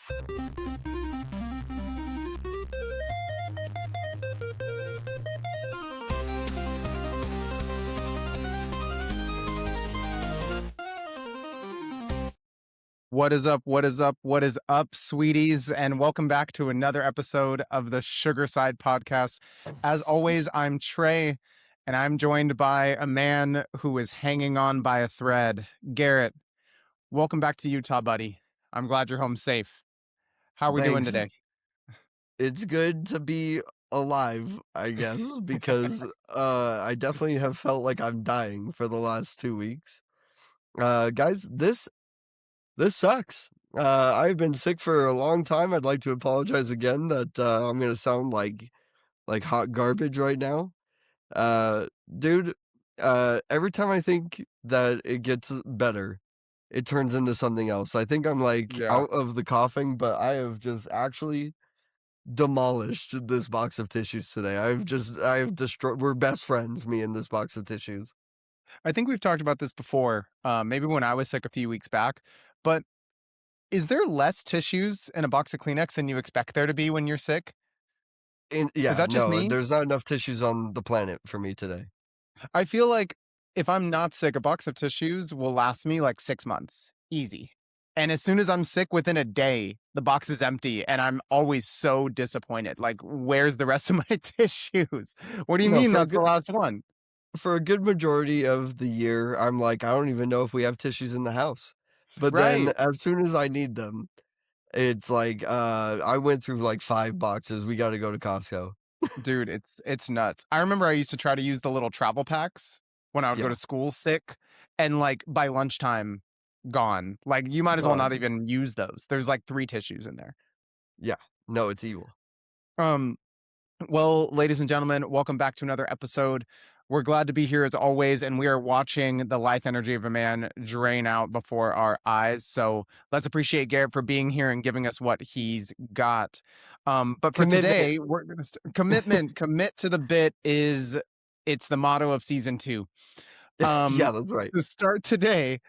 What is up? What is up? What is up, sweeties? And welcome back to another episode of the SugarSide Podcast. As always, I'm Tre, and I'm joined by a man who is hanging on by a thread. Garrett, welcome back to Utah, buddy. I'm glad you're home safe. How are we doing Thanks. today? It's good to be alive, I guess, because I definitely have felt like I'm dying for the last 2 weeks. Guys, this sucks. I've been sick for a long time. I'd like to apologize again that I'm gonna sound like hot garbage right now. Dude, every time I think that it gets better, it turns into something else. I think I'm out of the coughing, but I have just actually demolished this box of tissues today. I've destroyed. We're best friends, me and this box of tissues. I think we've talked about this before, maybe when I was sick a few weeks back, but is there less tissues in a box of Kleenex than you expect there to be when you're sick? And Is that just me? there's not enough tissues on the planet for me today. I feel like if I'm not sick, a box of tissues will last me like 6 months. Easy. And as soon as I'm sick, within a day, the box is empty, and I'm always so disappointed. Like, where's the rest of my tissues? What do you mean that's the last one? For a good majority of the year, I'm like, I don't even know if we have tissues in the house. But then Right. as soon as I need them, it's like, I went through like 5 boxes. We got to go to Costco. Dude, it's nuts. I remember I used to try to use the little travel packs when I would go Yeah. to school sick, and like by lunchtime, gone. Like, you might as well not Gone. even use those. There's like 3 tissues in there. Yeah. No, it's evil. Well, ladies and gentlemen, welcome back to another episode. We're glad to be here as always, and we are watching the life energy of a man drain out before our eyes. So let's appreciate Garrett for being here and giving us what he's got. But for Commitment. today, we're going to commit to the bit it's the motto of season 2. Yeah, that's right. To start today,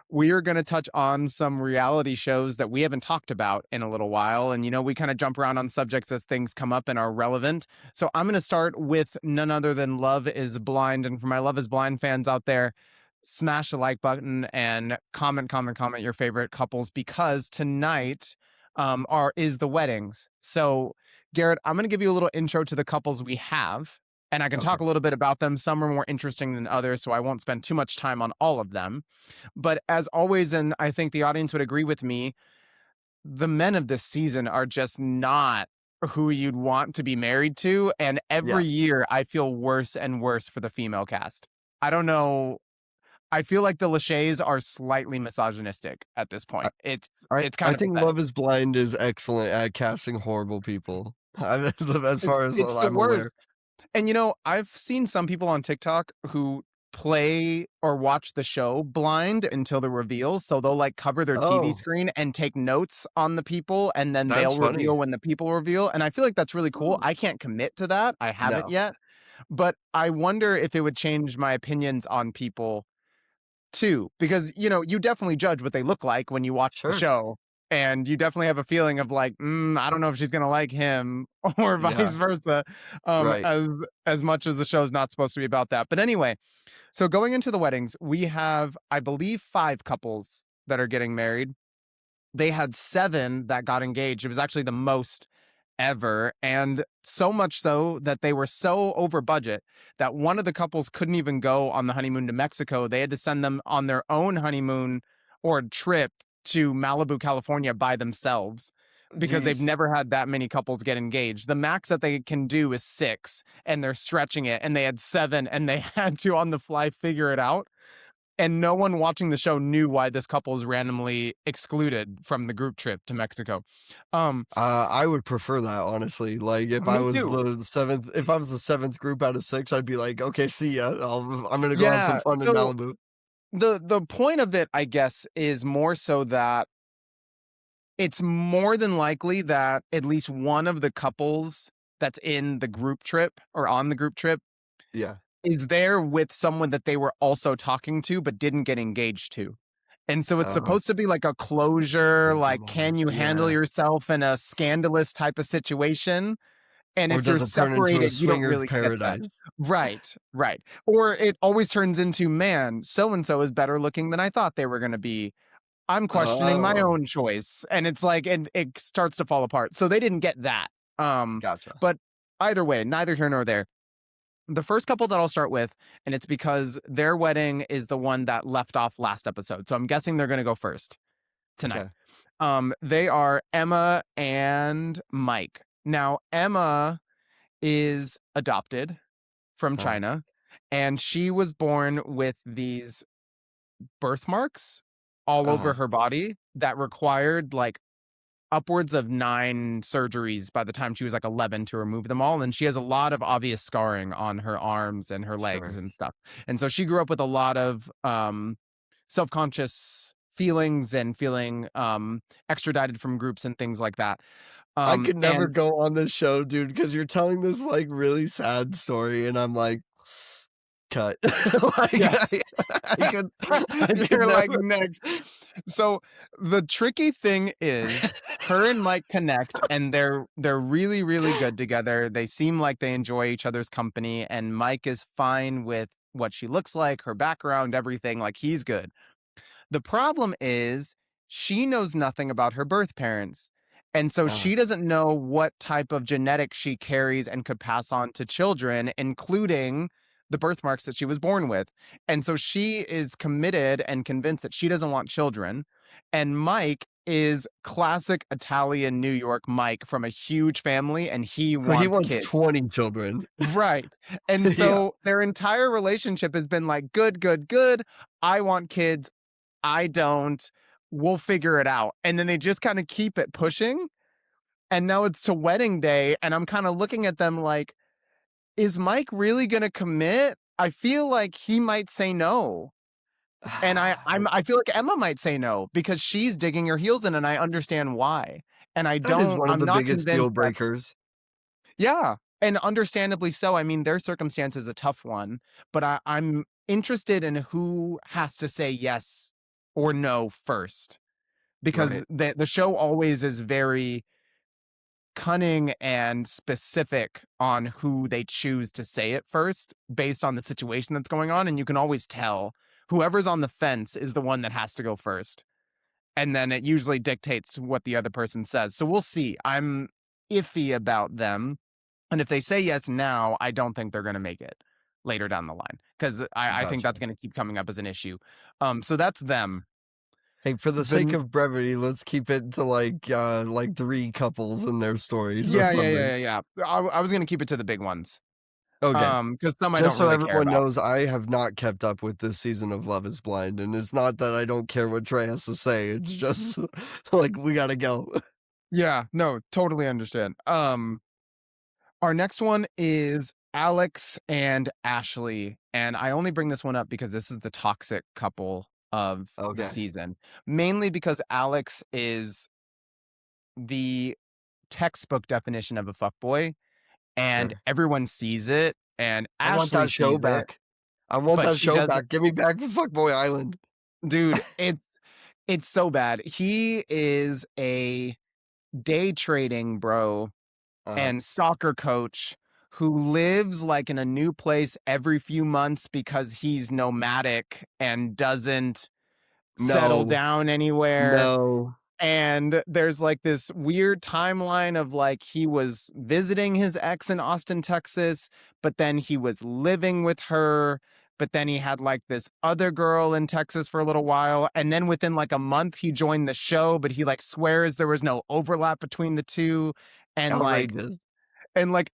we are going to touch on some reality shows that we haven't talked about in a little while. And, we kind of jump around on subjects as things come up and are relevant. So I'm going to start with none other than Love is Blind. And for my Love is Blind fans out there, smash the like button and comment your favorite couples, because tonight is the weddings. So, Garrett, I'm going to give you a little intro to the couples we have, and I can talk a little bit about them. Some are more interesting than others, so I won't spend too much time on all of them. But as always, and I think the audience would agree with me, the men of this season are just not who you'd want to be married to. And every year I feel worse and worse for the female cast. I don't know. I feel like the Lachey's are slightly misogynistic at this point. It's kind of I think pathetic. Love is Blind is excellent at casting horrible people. As far as I'm aware. And I've seen some people on TikTok who play or watch the show blind until the reveals. So they'll like cover their TV screen and take notes on the people, and then they'll reveal when the people reveal. And I feel like that's really cool. I can't commit to that. I haven't yet. But I wonder if it would change my opinions on people too. Because, you definitely judge what they look like when you watch the show. And you definitely have a feeling of like, I don't know if she's going to like him, or vice versa, as much as the show's not supposed to be about that. But anyway, so going into the weddings, we have, I believe, 5 couples that are getting married. They had 7 that got engaged. It was actually the most ever. And so much so that they were so over budget that one of the couples couldn't even go on the honeymoon to Mexico. They had to send them on their own honeymoon or trip to Malibu, California by themselves, because they've never had that many couples get engaged. The max that they can do is 6, and they're stretching it, and they had 7, and they had to on the fly figure it out. And no one watching the show knew why this couple was randomly excluded from the group trip to Mexico. I would prefer that, honestly. Like, if I was the 7th group out of 6, I'd be like, okay, see ya. I'm gonna go have some fun in Malibu. The point of it, I guess, is more so that it's more than likely that at least one of the couples that's in the group trip or on the group trip is there with someone that they were also talking to but didn't get engaged to. And so it's supposed to be like a closure, like, Come can on. you handle Yeah. yourself in a scandalous type of situation? And Or if you're does it turn into a separated, you don't swingers really get that. paradise? Right, right. Or it always turns into, man, so-and-so is better looking than I thought they were gonna be. I'm questioning my Oh, own choice. And it's like, and it starts to fall apart. So they didn't get that. gotcha. But either way, neither here nor there. The first couple that I'll start with, and it's because their wedding is the one that left off last episode. So I'm guessing they're gonna go first tonight. They are Emma and Mike. Now, Emma is adopted from Oh, China, and she was born with these birthmarks all over uh-huh. her body that required like upwards of 9 surgeries by the time she was like 11 to remove them all. And she has a lot of obvious scarring on her arms and her legs Sure. and stuff. And so she grew up with a lot of self-conscious feelings and feeling extradited from groups and things like that. I could never And go on this show, dude, because you're telling this like really sad story, and I'm like, cut. Like, yeah, I could you're like never. next. So the tricky thing is her and Mike connect and they're really, really good together. They seem like they enjoy each other's company, and Mike is fine with what she looks like, her background, everything. Like, he's good. The problem is she knows nothing about her birth parents. And so Uh, she doesn't know what type of genetics she carries and could pass on to children, including the birthmarks that she was born with. And so she is committed and convinced that she doesn't want children. And Mike is classic Italian New York Mike from a huge family, and he so he wants wants kids. 20 children. Right. And Yeah. so their entire relationship has been like, good, good, good. I want kids. I don't. We'll figure it out. And then they just kind of keep it pushing. And now it's to wedding day. And I'm kind of looking at them like, is Mike really going to commit? I feel like he might say no. And I feel like Emma might say no because she's digging her heels in, and I understand why. And That is one of I'm the not biggest deal convinced that, breakers. yeah. And understandably so. I mean, their circumstance is a tough one, but I'm interested in who has to say yes or no first, because Right. the show always is very cunning and specific on who they choose to say it first based on the situation that's going on. And you can always tell whoever's on the fence is the one that has to go first. And then it usually dictates what the other person says. So we'll see. I'm iffy about them. And if they say yes now, I don't think they're going to make it later down the line, because I think Gotcha. that's going to keep coming up as an issue. So that's them. Hey, for the sake of brevity, let's keep it to like 3 couples and their stories or something. Yeah. I was going to keep it to the big ones. Okay. Because some I Just don't so really care everyone about. knows, I have not kept up with this season of Love is Blind, and it's not that I don't care what Trey has to say. It's just like we gotta go. Yeah, no, totally understand. Our next one is Alex and Ashley, and I only bring this one up because this is the toxic couple of the Okay. season. Mainly because Alex is the textbook definition of a fuckboy, and Sure. everyone sees it, and I want Ashley that show sees it, back. I want but that she show doesn't. back. Give me back Fuckboy Island. Dude, it's so bad. He is a day trading bro Uh-huh. and soccer coach who lives like in a new place every few months because he's nomadic and doesn't settle No. down anywhere. No. And there's like this weird timeline of like he was visiting his ex in Austin, Texas, but then he was living with her. But then he had like this other girl in Texas for a little while. And then within like a month, he joined the show, but he like swears there was no overlap between the two. And like, Outrageous.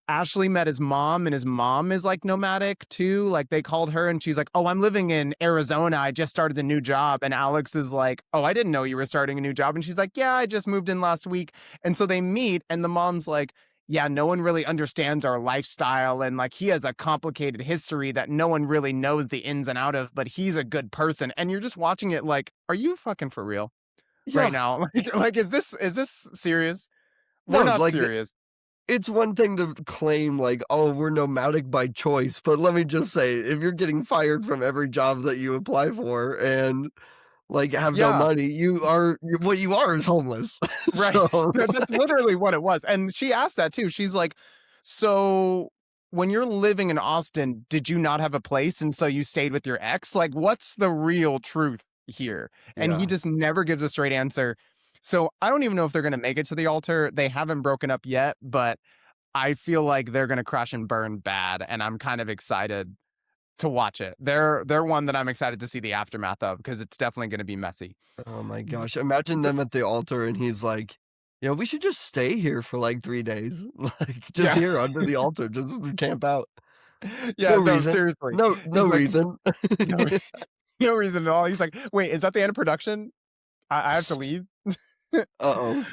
Ashley met his mom, and his mom is like nomadic too. Like, they called her and she's like, oh, I'm living in Arizona. I just started a new job. And Alex is like, oh, I didn't know you were starting a new job. And she's like, yeah, I just moved in last week. And so they meet, and the mom's like, yeah, no one really understands our lifestyle. And like, he has a complicated history that no one really knows the ins and out of, but he's a good person. And you're just watching it like, are you fucking for real right Yeah. now? Like, is this serious? No, We're not like serious. it's one thing to claim like, oh, we're nomadic by choice, but let me just say, if you're getting fired from every job that you apply for and like have no Yeah. money. What you are is homeless. Right. So That's literally what it was. And she asked that too. She's like, so when you're living in Austin, did you not have a place? And so you stayed with your ex? Like, what's the real truth here? And he yeah. just never gives a straight answer. So I don't even know if they're going to make it to the altar. They haven't broken up yet, but I feel like they're going to crash and burn bad. And I'm kind of excited to watch it. They're one that I'm excited to see the aftermath of because it's definitely going to be messy. Oh my gosh. Imagine them at the altar and he's like, we should just stay here for like 3 days. Like just Yeah. here under the altar, just camp out. Yeah, No no, reason. seriously. No He's like, reason. no, no reason at all. He's like, wait, is that the end of production? I have to leave. Uh-oh.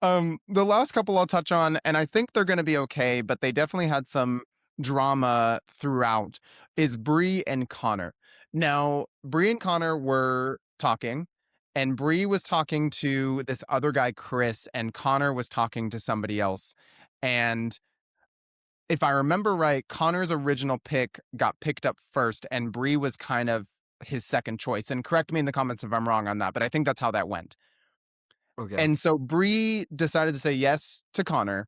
The last couple I'll touch on, and I think they're going to be okay, but they definitely had some drama throughout, is Bree and Connor. Now, Bree and Connor were talking, and Bree was talking to this other guy, Chris, and Connor was talking to somebody else. And if I remember right, Connor's original pick got picked up first, and Bree was kind of his second choice. And correct me in the comments if I'm wrong on that, but I think that's how that went. Okay. And so Bree decided to say yes to Connor,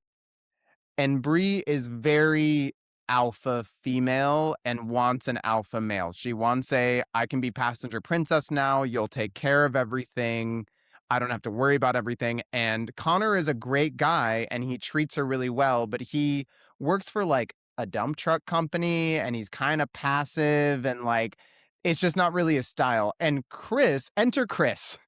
and Bree is very alpha female and wants an alpha male. She wants I can be passenger princess now. You'll take care of everything. I don't have to worry about everything. And Connor is a great guy and he treats her really well, but he works for like a dump truck company and he's kind of passive and like it's just not really his style. And enter Chris.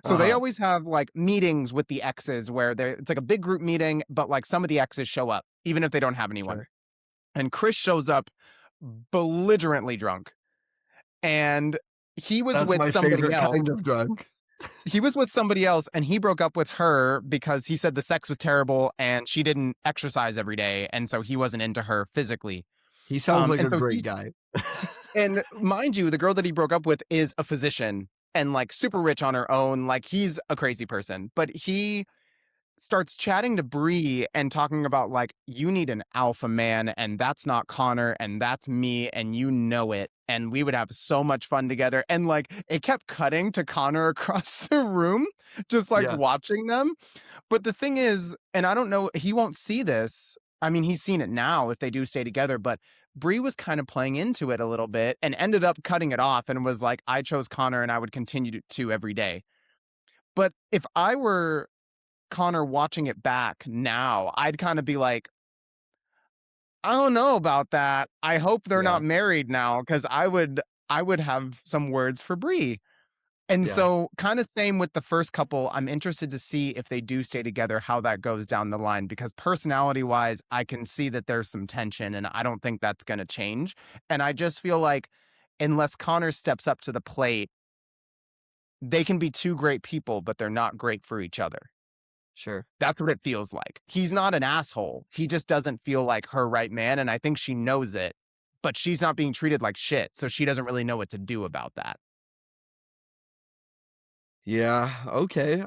So they always have like meetings with the exes where it's like a big group meeting, but like some of the exes show up, even if they don't have anyone. Sure. And Chris shows up belligerently drunk. And he was That's with my somebody favorite else. kind of drunk. He was with somebody else and he broke up with her because he said the sex was terrible and she didn't exercise every day. And so he wasn't into her physically. He sounds like a so great guy. And mind you, the girl that he broke up with is a physician and like super rich on her own. Like he's a crazy person, but he starts chatting to Bree and talking about like, you need an alpha man and that's not Connor and that's me and you know it. And we would have so much fun together. And like, it kept cutting to Connor across the room, just like watching them. But the thing is, and I don't know, he won't see this. I mean, he's seen it now if they do stay together, but Bree was kind of playing into it a little bit and ended up cutting it off and was like, I chose Connor and I would continue to every day. But if I were Connor watching it back now, I'd kind of be like, I don't know about that. I hope they're not married now because I would have some words for Bree. And so kind of same with the first couple. I'm interested to see if they do stay together, how that goes down the line, because personality wise, I can see that there's some tension and I don't think that's going to change. And I just feel like unless Connor steps up to the plate, they can be two great people, but they're not great for each other. Sure. That's what it feels like. He's not an asshole. He just doesn't feel like her right man. And I think she knows it, but she's not being treated like shit. So she doesn't really know what to do about that. Yeah. Okay.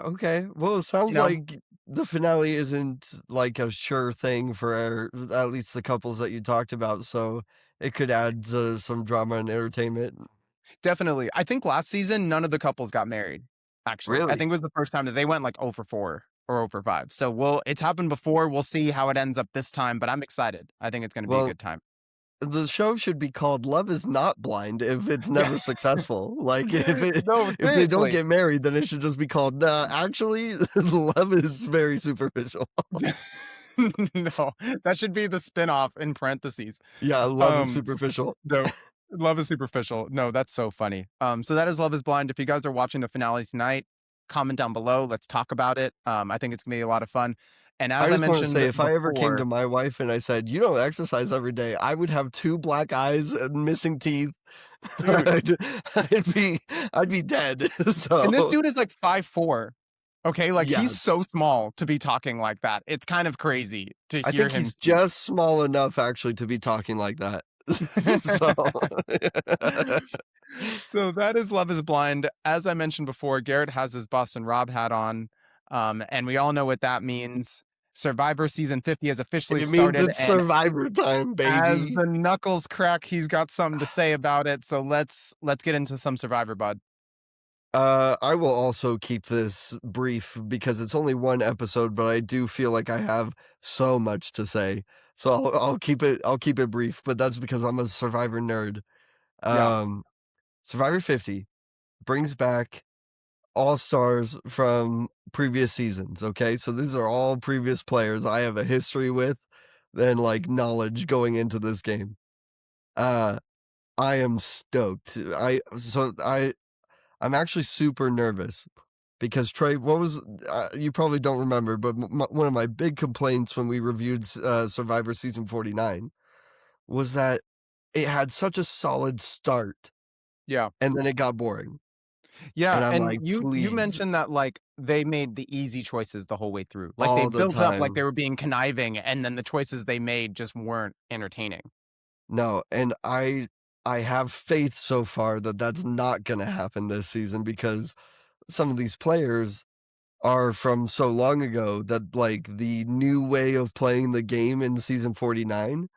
Well, it sounds like the finale isn't like a sure thing for at least the couples that you talked about. So it could add some drama and entertainment. Definitely. I think last season, none of the couples got married. Actually, Really? I think it was the first time that they went like 0 for 4 or 0 for 5. So it's happened before. We'll see how it ends up this time, but I'm excited. I think it's going to be a good time. The show should be called Love is Not Blind if it's never successful. Like if they don't get married, then it should just be called actually Love is very superficial. No, that should be the spinoff in parentheses. Yeah, Love is superficial. No, Love is superficial. No, that's so funny. So that is Love is Blind. If you guys are watching the finale tonight, comment down below. Let's talk about it. I think it's gonna be a lot of fun. And as I mentioned, say, if I ever came to my wife and I said, "You don't exercise every day," I would have 2 black eyes and missing teeth. I'd be dead. So, and this dude is like 5'4". Okay, like he's so small to be talking like that. It's kind of crazy to hear him. He's just small enough actually to be talking like that. So that is Love is Blind. As I mentioned before, Garrett has his Boston Rob hat on. And we all know what that means. Survivor season 50 has officially started. It's Survivor time, baby. As the knuckles crack, he's got something to say about it. So let's get into some Survivor, bud. I will also keep this brief because it's only one episode, but I do feel like I have so much to say. So I'll keep it brief, but that's because I'm a Survivor nerd. Yeah. Survivor 50 brings back all stars from previous seasons, okay? So these are all previous players I have a history with and like knowledge going into this game. I am stoked. I'm actually super nervous because Trey, what was you probably don't remember, but one of my big complaints when we reviewed Survivor season 49 was that it had such a solid start Yeah. and then it got boring. Yeah, And I'm and like, you please, mentioned that, like, they made the easy choices the whole way through. Like, they all the built up like they time. were being conniving, and then the choices they made just weren't entertaining. No, and I have faith so far that that's not going to happen this season because some of these players are from so long ago that like the new way of playing the game in season 49,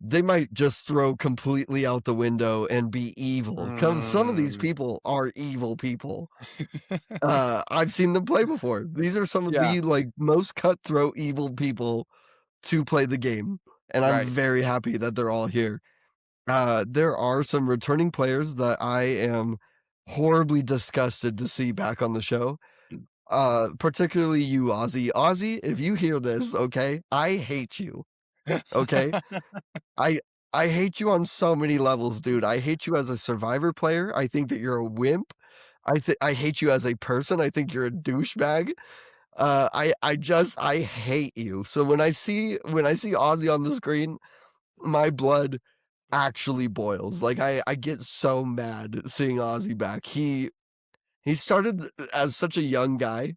they might just throw completely out the window and be evil. Because some of these Mm. people are evil people. I've seen them play before. These are some of Yeah, the like most cutthroat evil people to play the game. And I'm right. very happy that they're all here. There are some returning players that I am horribly disgusted to see back on the show. Particularly you, Ozzy. Ozzy, if you hear this, okay, I hate you. Okay, I I hate you on so many levels, dude. I hate you as a Survivor player. I think that you're a wimp. I hate you as a person. I think you're a douchebag. I hate you. So when I see Ozzy on the screen, my blood actually boils. Like I get so mad seeing Ozzy back. He started as such a young guy,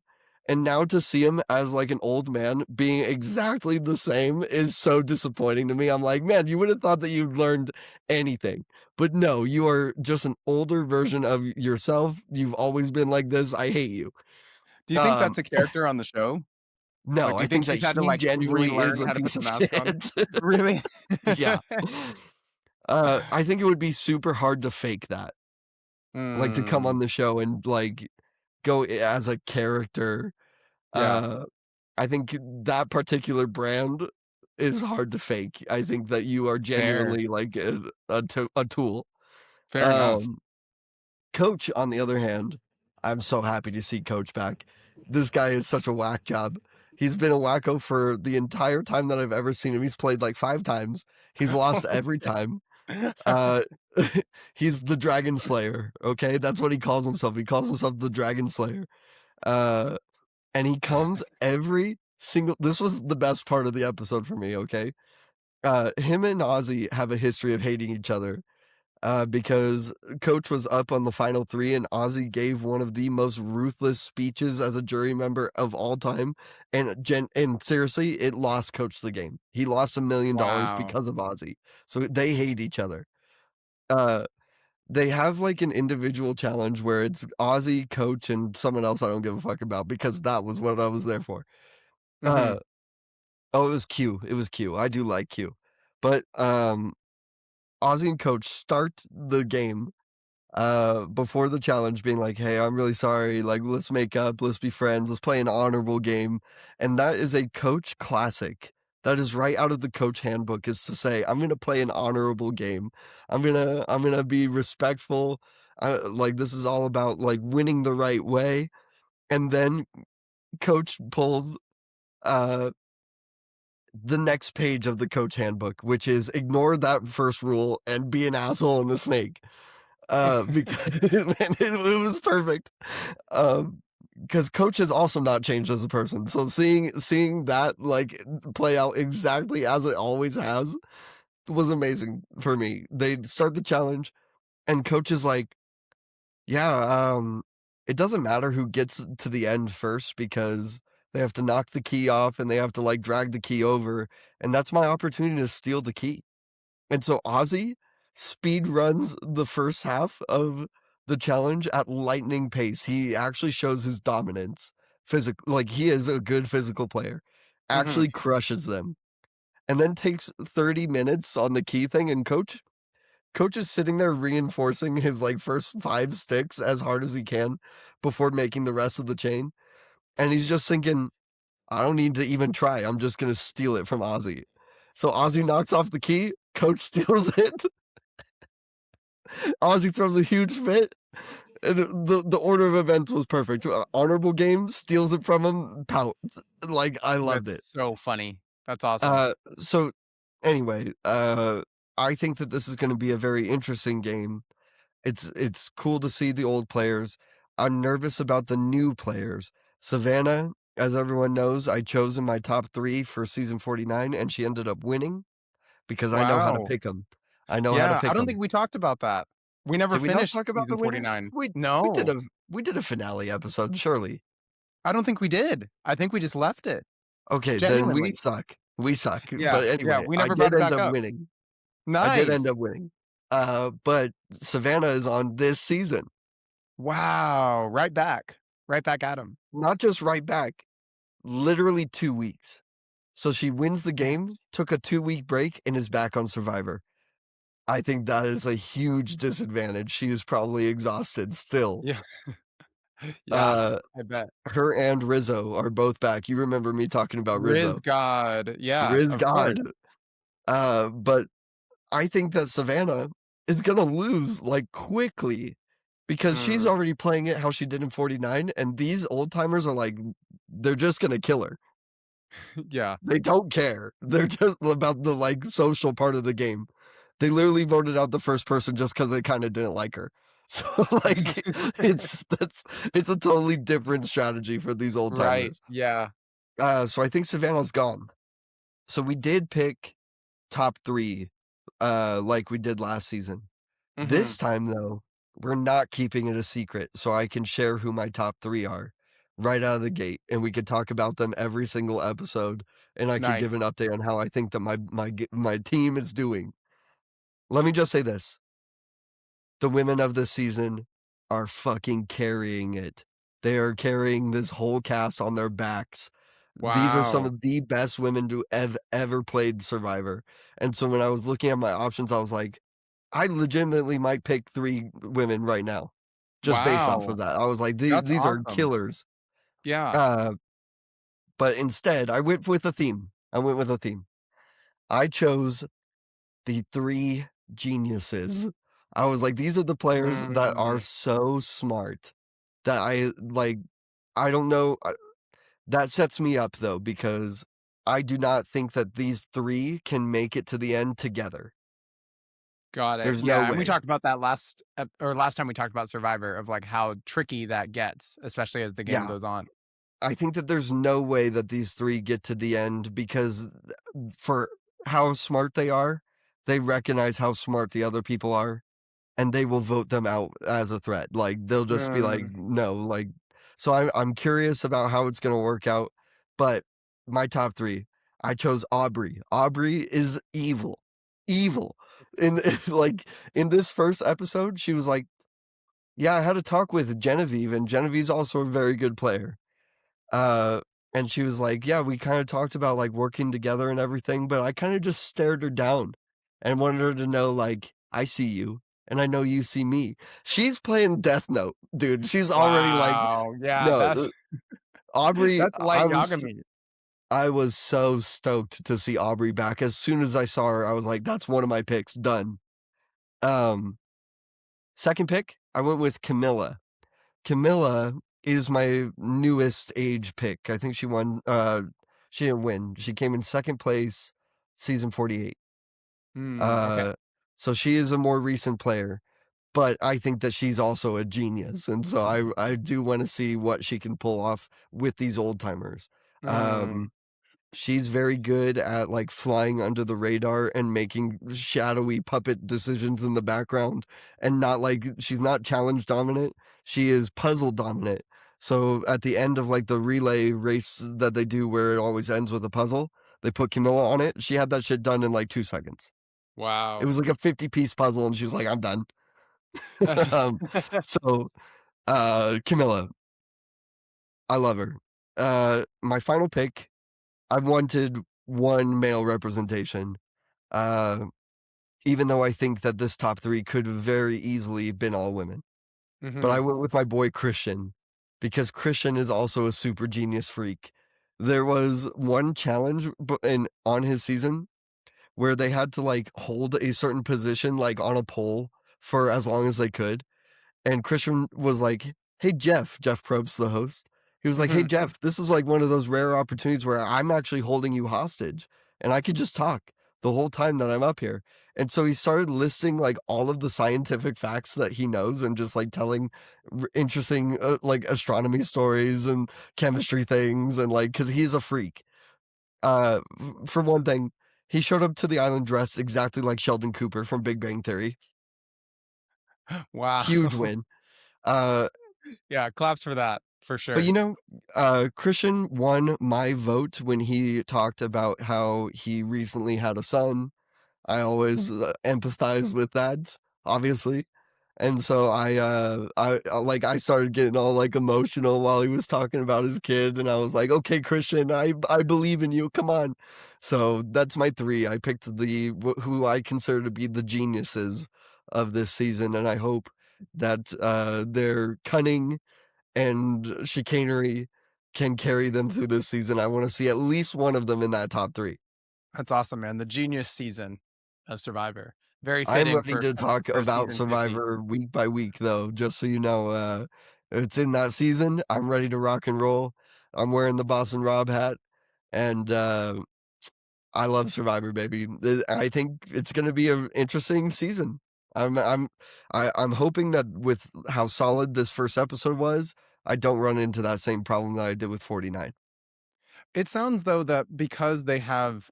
and now to see him as like an old man being exactly the same is so disappointing to me. I'm like, man, you would have thought that you'd learned anything. But no, you are just an older version of yourself. You've always been like this. I hate you. Do you think Um, that's a character on the show? Like, no, do I you think think that he's had to, he like, genuinely is relearn a how to put piece the of mask on? shit. Really? Yeah. I think it would be super hard to fake that. Like to come Mm, on the show and like go as a character. yeah, Uh, I think that particular brand is hard to fake. I think that you are fair. genuinely like a tool. Fair enough. Um, Coach, on the other hand, I'm so happy to see Coach back. This guy is such a whack job. He's been a wacko for the entire time that I've ever seen him. He's played like 5 times. He's lost every time. Uh, he's the Dragon Slayer, okay? That's what he calls himself. He calls himself the Dragon Slayer. Uh, and he comes every single this was the best part of the episode for me, okay? Him and Ozzy have a history of hating each other. Because Coach was up on the final 3 and Ozzy gave one of the most ruthless speeches as a jury member of all time. And seriously, it lost Coach the game. He lost $1 million Wow. because of Ozzy. So they hate each other. Uh, they have like an individual challenge where it's Ozzy, Coach, and someone else I don't give a fuck about because that was what I was there for. Mhm. Uh, oh, it was Q. It was Q. I do like Q. But Ozzy and Coach start the game before the challenge being like, hey, I'm really sorry, like let's make up, let's be friends, let's play an honorable game. And that is a Coach classic. That is right out of the Coach handbook, is to say, I'm gonna play an honorable game. I'm gonna be respectful. Like this is all about like winning the right way. And then Coach pulls uh the next page of the Coach handbook, which is ignore that first rule and be an asshole and a snake. Because it was perfect. Because Coach has also not changed as a person. So seeing that like play out exactly as it always has was amazing for me. They start the challenge, and Coach is like, "Yeah, it doesn't matter who gets to the end first because they have to knock the key off and they have to like drag the key over, and that's my opportunity to steal the key." And so Ozzy speed runs the first half of the challenge at lightning pace. He actually shows his dominance. Like he is a good physical player. Mhm. Actually crushes them. And then takes 30 minutes on the key thing and Coach. Coach is sitting there reinforcing his like first 5 sticks as hard as he can before making the rest of the chain. And he's just thinking, I don't need to even try. I'm just going to steal it from Ozzy. So Ozzy knocks off the key. Coach steals it. Ozzy throws a huge fit. And the order of events was perfect. Honorable game, steals it from him, pout. Like, I loved it. So funny. That's awesome. So, anyway, I think that this is going to be a very interesting game. It's cool to see the old players. I'm nervous about the new players. Savannah, as everyone knows, I chose in my top 3 for season 49, and she ended up winning because I know how to pick them. I know how to pick them. I don't think we talked about that. We never Did finished we not talk about season the winners? 49. No. We did a finale episode, surely. I don't think we did. I think we just left it. Okay, then we suck. We suck. Yeah, but anyway, we never I did end up up winning. Nice. I did end up winning. But Savannah is on this season. Wow. Right back at him. Not just right back, literally 2 weeks. So she wins the game, took a 2-week break, and is back on Survivor. I think that is a huge disadvantage. She is probably exhausted still. Yeah. Yeah, I bet. Her and Rizzo are both back. You remember me talking about Rizzo. Riz God. Yeah. Riz God. But I think that Savannah is going to lose like quickly because she's already playing it how she did in 49. And these old timers are like, they're just going to kill her. Yeah. They don't care. They're just about the like social part of the game. They literally voted out the first person just because they kind of didn't like her. So like it's a totally different strategy for these old timers. Right. Yeah. So I think Savannah's gone. So we did pick top 3 like we did last season. This time though, we're not keeping it a secret, so I can share who my top 3 are right out of the gate, and we could talk about them every single episode, and I could give an update on how I think that my team is doing. Let me just say this. The women of this season are fucking carrying it. They are carrying this whole cast on their backs. Wow. These are some of the best women to have ever played Survivor. And so when I was looking at my options, I was like, I legitimately might pick 3 women right now. Just based off of that. I was like, these awesome. Are killers. Yeah. But instead, I went with a theme. I chose the 3 geniuses. I was like, these are the players that are so smart that I don't know. That sets me up though, because I do not think that these 3 can make it to the end together. Got it. There's no way. And we talked about that last time we talked about Survivor, of like how tricky that gets, especially as the game goes on. I think that there's no way that these 3 get to the end because for how smart they are, they recognize how smart the other people are, and they will vote them out as a threat. Like, they'll just be like, no, like, so I'm curious about how it's going to work out. But my top 3, I chose Aubrey. Aubrey is evil. In this first episode, she was like, yeah, I had a talk with Genevieve, and Genevieve's also a very good player. And she was like, yeah, we kind of talked about like working together and everything, but I kind of just stared her down and wanted her to know, like, I see you and I know you see me. She's playing Death Note, dude. She's already like, Aubrey. That's like Yagami. I was so stoked to see Aubrey back. As soon as I saw her, I was like, that's one of my picks. Done. Second pick, I went with Camilla. Camilla is my newest age pick. I think she won. She didn't win. She came in second place, season 48. Okay. So she is a more recent player, but I think that she's also a genius, and so I do want to see what she can pull off with these old timers. She's very good at like flying under the radar and making shadowy puppet decisions in the background, and not like, she's not challenge dominant. She is puzzle dominant. So at the end of like the relay race that they do where it always ends with a puzzle, they put Camilla on it. She had that shit done in like 2 seconds. Wow. It was like a 50-piece puzzle and she was like, I'm done. Camilla, I love her. My final pick, I wanted one male representation. even though I think that this top 3 could have very easily been all women. But I Mm-hmm. went with my boy Christian, because Christian is also a super genius freak. There was one challenge on his season where they had to like hold a certain position like on a pole for as long as they could. And Christian was like, "Hey Jeff Probst, the host. He was like, "Hey Mm-hmm. Jeff, this is like one of those rare opportunities where I'm actually holding you hostage and I could just talk the whole time that I'm up here." And so he started listing like all of the scientific facts that he knows and just like telling interesting like astronomy stories and chemistry things, and like cuz he's a freak. For one thing, he showed up to the island dressed exactly like Sheldon Cooper from Big Bang Theory. Wow. Huge win. Uh Yeah, claps for that, for But sure. Christian won my vote when he talked about how he recently had a son. I always empathize with that, obviously. And so I started getting all like emotional while he was talking about his kid, and I was like, "Okay, Christian, I believe in you. Come on." So that's my 3. I picked who I consider to be the geniuses of this season, and I hope that their cunning and chicanery can carry them through this season. I want to see at least one of them in that top 3. That's awesome, man. The genius season of Survivor. Very I'm fitting ready for to talk for about season 50. Survivor week by week, though, just so you know. It's in that season. I'm ready to rock and roll. I'm wearing the Boston Rob hat, and I love Survivor, baby. I think it's going to be an interesting season. I'm hoping that with how solid this first episode was, I don't run into that same problem that I did with 49. It sounds though that because they have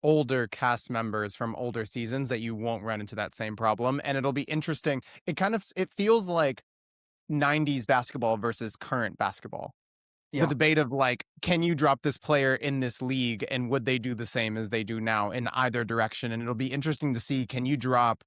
older cast members from older seasons that you won't run into that same problem, and it'll be interesting. It feels like 90s basketball versus current basketball. The Yeah, debate of like, can you drop this player in this league and would they do the same as they do now in either direction? And it'll be interesting to see, can you drop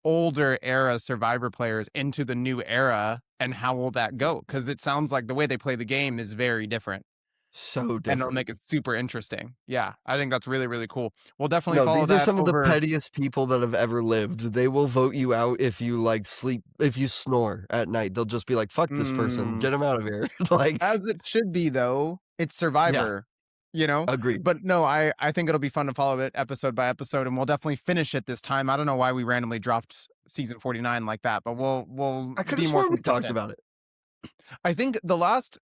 older era Survivor players into the new era and how will that go? Because it sounds like the way they play the game is very different so and it'll different. make it super interesting. Yeah, I think that's really, really cool. We'll definitely No, follow these are that some of the over. pettiest people that have ever lived. They will vote you out if you like sleep, if you snore at night. They'll just be like, "Fuck this person, Mm, get him out of here." Like, as it should be, though. It's yeah, Survivor, you know? agreed. But no, I think it'll be fun to follow it episode by episode, and we'll definitely finish it this time. I don't know why we randomly dropped season 49 like that, but we'll I could have be more sworn we talked consistent. about it. I think the last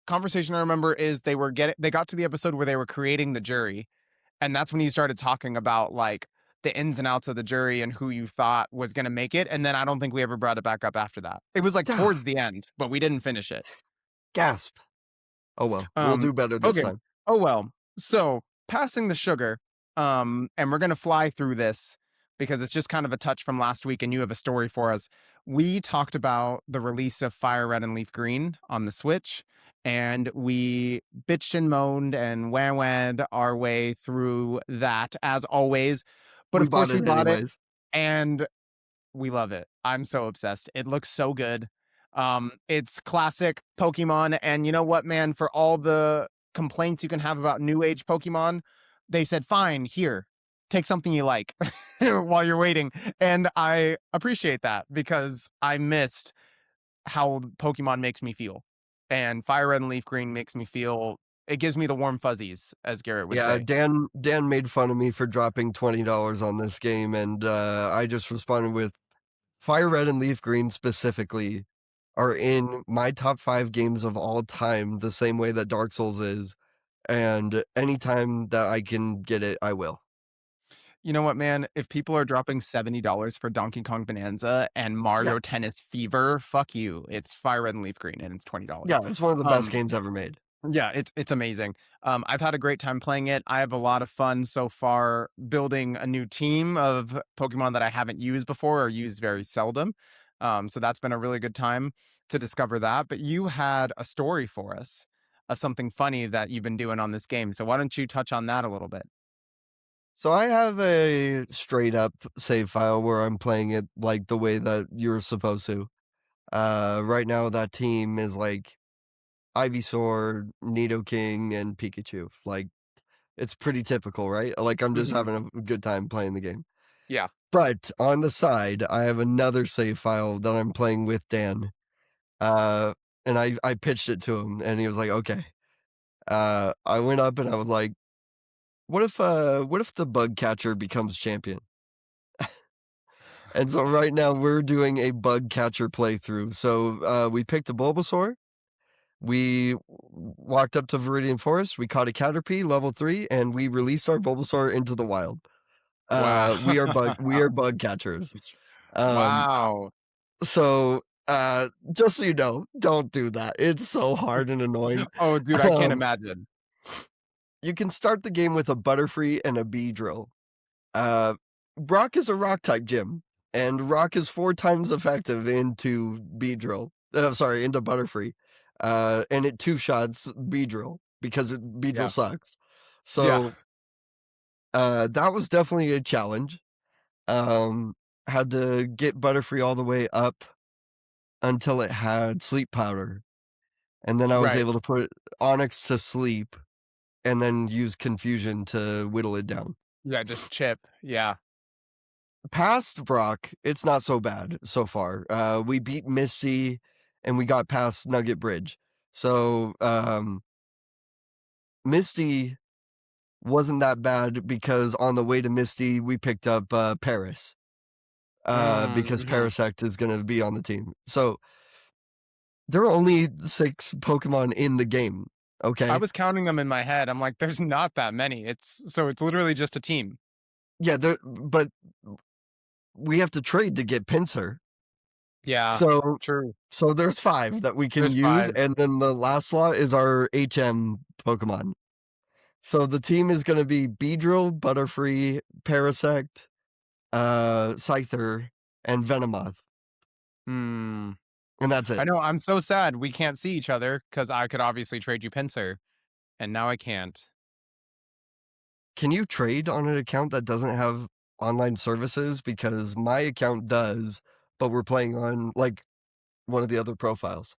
conversation I remember is they got to the episode where they were creating the jury, and that's when you started talking about like the ins and outs of the jury and who you thought was going to make it, and then I don't think we ever brought it back up after that. It was like Ah, towards the end, but we didn't finish it. gasp. Oh well, we'll Um, do better this okay. time. Oh well. So passing the sugar, and we're gonna fly through this because it's just kind of a touch from last week, and you have a story for us. We talked about the release of Fire Red and Leaf Green on the Switch, and we bitched and moaned and wah our way through that as always. But We of bought course, we it bought it, anyways. and we love it. I'm so obsessed. It looks so good. It's classic Pokemon, and you know what, man? For all the complaints you can have about new age Pokemon, they said, "Fine, here, take something you like while you're waiting." And I appreciate that because I missed how Pokemon makes me feel, and Fire Red and Leaf Green makes me feel. It gives me the warm fuzzies, as Garrett would Yeah, say. Dan made fun of me for dropping $20 on this game, and I just responded with Fire Red and Leaf Green specifically are in my top 5 games of all time, the same way that Dark Souls is, and anytime that I can get it, I will. You know what, man? If people are dropping $70 for Donkey Kong Bonanza and Yeah, Mario Tennis Fever, fuck you. It's Fire Red and Leaf Green and it's $20. yeah, it's one of the best Um, games ever made. yeah, it's amazing. I've had a great time playing it. I have a lot of fun so far building a new team of Pokemon that I haven't used before or used very seldom. So that's been a really good time to discover that. But you had a story for us of something funny that you've been doing on this game. So why don't you touch on that a little bit? So I have a straight up save file where I'm playing it like the way that you're supposed to. Right now that team is like Ivysaur, Nidoking, and Pikachu. Like, it's pretty typical, right? Like, I'm just Mhm. having a good time playing the game. Yeah. But on the side, I have another save file that I'm playing with Dan. And I pitched it to him, and he was like, "Okay." I went up and I was like, what if the bug catcher becomes champion?" And so right now we're doing a bug catcher playthrough. So we picked a Bulbasaur. We walked up to Viridian Forest. We caught a Caterpie, level 3, and we released our Bulbasaur into the wild. Wow. We are bug catchers. Wow. So just so you know, don't do that. It's so hard and annoying. Oh, dude, I can't imagine. You can start the game with a Butterfree and a Beedrill. Brock is a rock type gym, and rock is 4 times effective into Beedrill. Into Butterfree. And it 2-shots Beedrill because Beedrill sucks. So that was definitely a challenge. Had to get Butterfree all the way up until it had sleep powder. And then I was able to put Onyx to sleep and then use confusion to whittle it down. Yeah, just chip. Yeah. Past Brock, it's not so bad so far. We beat Misty and we got past Nugget Bridge. So Misty wasn't that bad because on the way to Misty, we picked up Paris. Because Parasect is going to be on the team. So there are only 6 Pokemon in the game. Okay. I was counting them in my head. I'm like, there's not that many. It's literally just a team. Yeah, but we have to trade to get Pinsir. Yeah. So true. So there's 5 that we can There's use, 5. and then the last slot is our HM Pokemon. So the team is going to be Beedrill, Butterfree, Parasect, Scyther, and Venomoth. And that's it. I know. I'm so sad we can't see each other because I could obviously trade you Pinsir, and now I can't. Can you trade on an account that doesn't have online services? Because my account does, but we're playing on like one of the other profiles.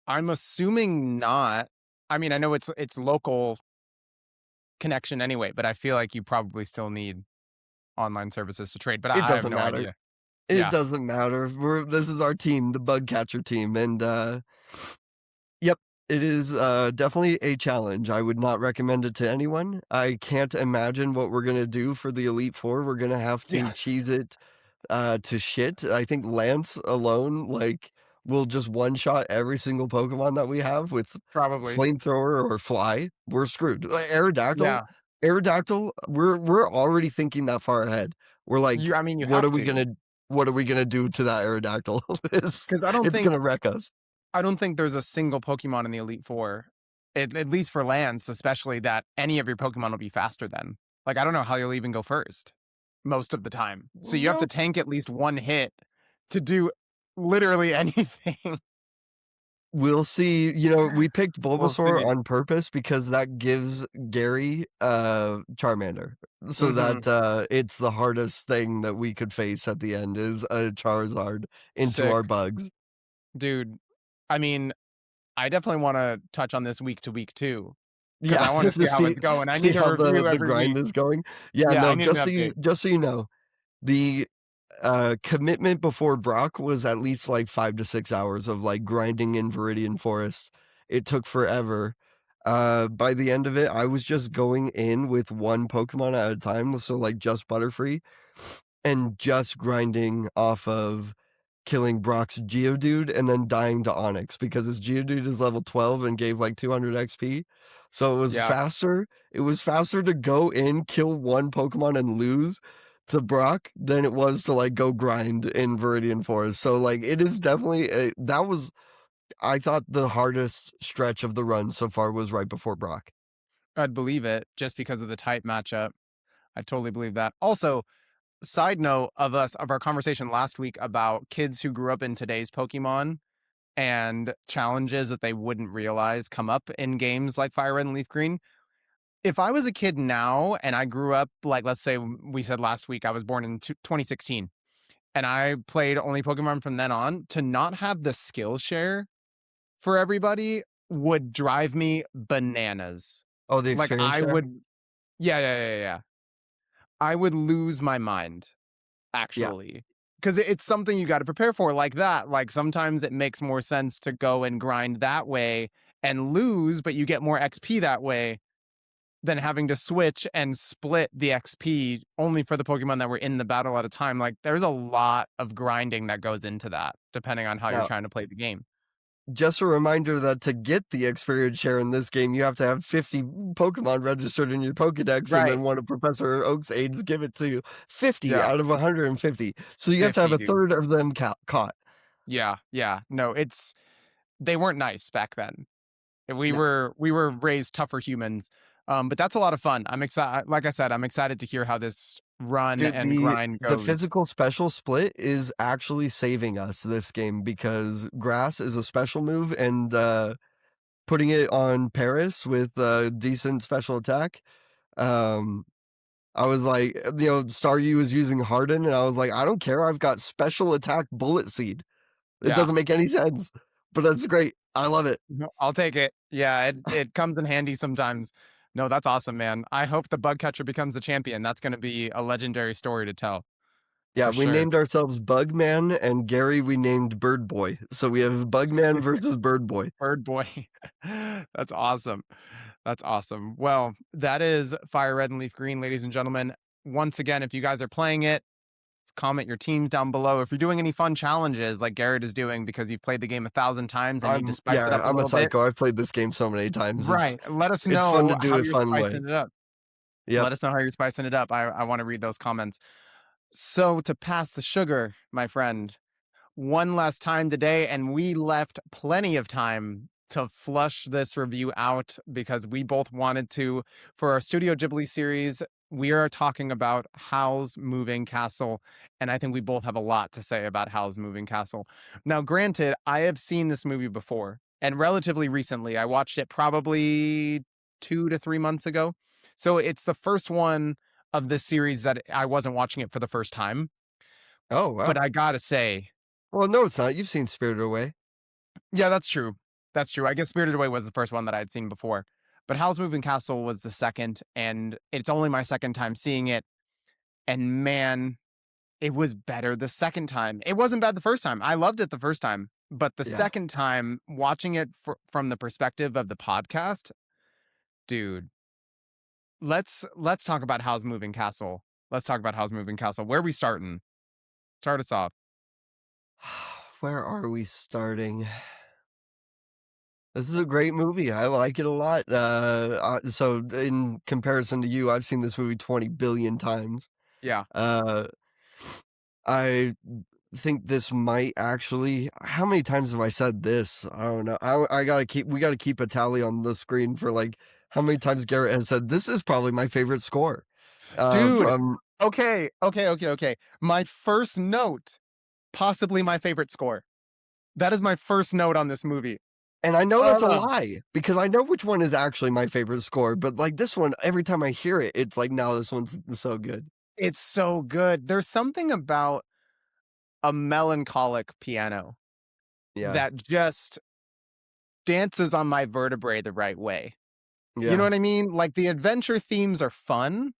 I'm assuming not. I mean, I know it's local connection anyway, but I feel like you probably still need online services to trade. But I have no idea. It doesn't matter. This is our team, the bug catcher team, and yep, it is definitely a challenge. I would not recommend it to anyone. I can't imagine what we're gonna do for the Elite Four. We're gonna have to cheese it to shit. I think Lance alone, like, will just one-shot every single Pokemon that we have with Probably Flamethrower or Fly. We're screwed. Like, Aerodactyl, we're already thinking that far ahead. We're like, what are we gonna do to that Aerodactyl? It's gonna wreck us. I don't think there's a single Pokemon in the Elite Four, at least for Lance, especially, that any of your Pokemon will be faster than. Like, I don't know how you'll even go first most of the time. So you have to tank at least one hit to do literally anything. We'll see. You know, we picked Bulbasaur on purpose because that gives Gary Charmander. So that it's the hardest thing that we could face at the end is a Charizard into our bugs. Dude, I mean, I definitely want to touch on this week to week too. Yeah, I want to see how it's going. I need to review the grind is going. Yeah, no, just so you know, the commitment before Brock was at least like 5 to 6 hours of like grinding in Viridian Forest. It took forever. By the end of it, I was just going in with one Pokemon at a time, so like just Butterfree, and just grinding off of killing Brock's Geodude and then dying to Onyx because his Geodude is level 12 and gave like 200 XP. So it was faster. It was faster to go in, kill one Pokemon and lose to Brock than it was to like go grind in Viridian Forest. So like it is definitely I thought the hardest stretch of the run so far was right before Brock. I'd believe it just because of the type matchup. I totally believe that. Also, side note of our conversation last week about kids who grew up in today's Pokemon and challenges that they wouldn't realize come up in games like FireRed and LeafGreen. If I was a kid now and I grew up, like, let's say we said last week I was born in 2016 and I played only Pokemon from then on, to not have the skill share for everybody would drive me bananas. Oh, the experience share? Yeah. I would lose my mind, Yeah. actually, because it's something you got to prepare for, like that. Like sometimes it makes more sense to go and grind that way and lose, but you get more XP that way than having to switch and split the XP only for the Pokemon that were in the battle at a time. Like there's a lot of grinding that goes into that, depending on how you're Now, trying to play the game. just a reminder that to get the experience share in this game, you have to have 50 Pokemon registered in your Pokedex, and Right. then one of Professor Oak's aides give it to you. 50 Yeah. out of 150. So you have to have 50, a dude. third of them caught. Yeah. Yeah. No, they weren't nice back then. We No. were raised tougher humans. But that's a lot of fun. I'm excited. Like I said, I'm excited to hear how this run Dude, and grind the goes. physical special split is actually saving us this game because grass is a special move, and putting it on Paris with a decent special attack. Um, I was like, Staryu was using Harden, and I was like, I don't care. I've got special attack Bullet Seed. It Yeah. doesn't make any sense, but that's great. I love it. No, I'll take it. Yeah, it comes in handy sometimes. No, that's awesome, man. I hope the bug catcher becomes the champion. That's going to be a legendary story to tell Yeah, for we sure. named ourselves Bugman, and Gary we named Bird Boy. So we have Bugman versus Bird Boy. Bird boy. That's awesome. That's awesome. Well, that is Fire Red and Leaf Green, ladies and gentlemen. Once again, if you guys are playing it, comment your teams down below. If you're doing any fun challenges like Garrett is doing because you've played the game 1,000 times and need to spice it up a I'm a little bit, psycho. I've played this game so many times. right? Let us It's fun to know do how it you're fun way. spicing it up. Yep. Let us know how you're spicing it up. I want to read those comments. So to pass the sugar, my friend, one last time today, and we left plenty of time to flush this review out because we both wanted to. For our Studio Ghibli series, we are talking about Howl's Moving Castle, and I think we both have a lot to say about Howl's Moving Castle. Now, granted, I have seen this movie before, and relatively recently. I watched it probably 2 to 3 months ago. So it's the first one of this series that I wasn't watching it for the first time. Oh, wow. But I gotta say, Well, no, it's not. You've seen Spirited Away. yeah, that's true. That's true. I guess Spirited Away was the first one that I'd seen before. But Howl's Moving Castle was the second, and it's only my second time seeing it. And man, it was better the second time. It wasn't bad the first time. I loved it the first time. But the Yeah. second time, watching it from the perspective of the podcast, dude, let's talk about Howl's Moving Castle. Let's talk about Howl's Moving Castle. Where are we starting? Start us off. Where are we starting? This is a great movie. I like it a lot. So in comparison to you, I've seen this movie 20 billion times. Yeah. I think this might actually. How many times have I said this? I don't know. We gotta keep a tally on the screen for like how many times Garrett has said this is probably my favorite score. Dude. From Okay. My first note, possibly my favorite score. That is my first note on this movie. And I know that's a lie because I know which one is actually my favorite score, but like this one, every time I hear it, it's like, no, this one's so good. It's so good. There's something about a melancholic piano Yeah. that just dances on my vertebrae the right way. Yeah. You know what I mean? Like the adventure themes are fun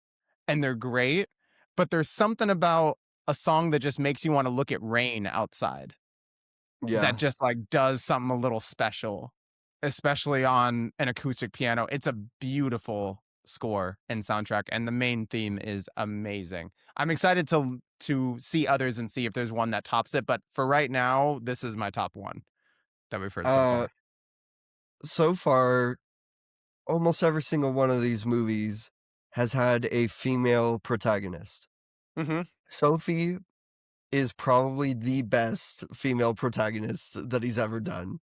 and they're great, but there's something about a song that just makes you want to look at rain outside. Yeah. That just like does something a little special, especially on an acoustic piano. It's a beautiful score and soundtrack, and the main theme is amazing. I'm excited to see others and see if there's one that tops it, but for right now, this is my top one that we've heard so far. So far, almost every single one of these movies has had a female protagonist. Mm-hmm. Sophie is probably the best female protagonist that he's ever done.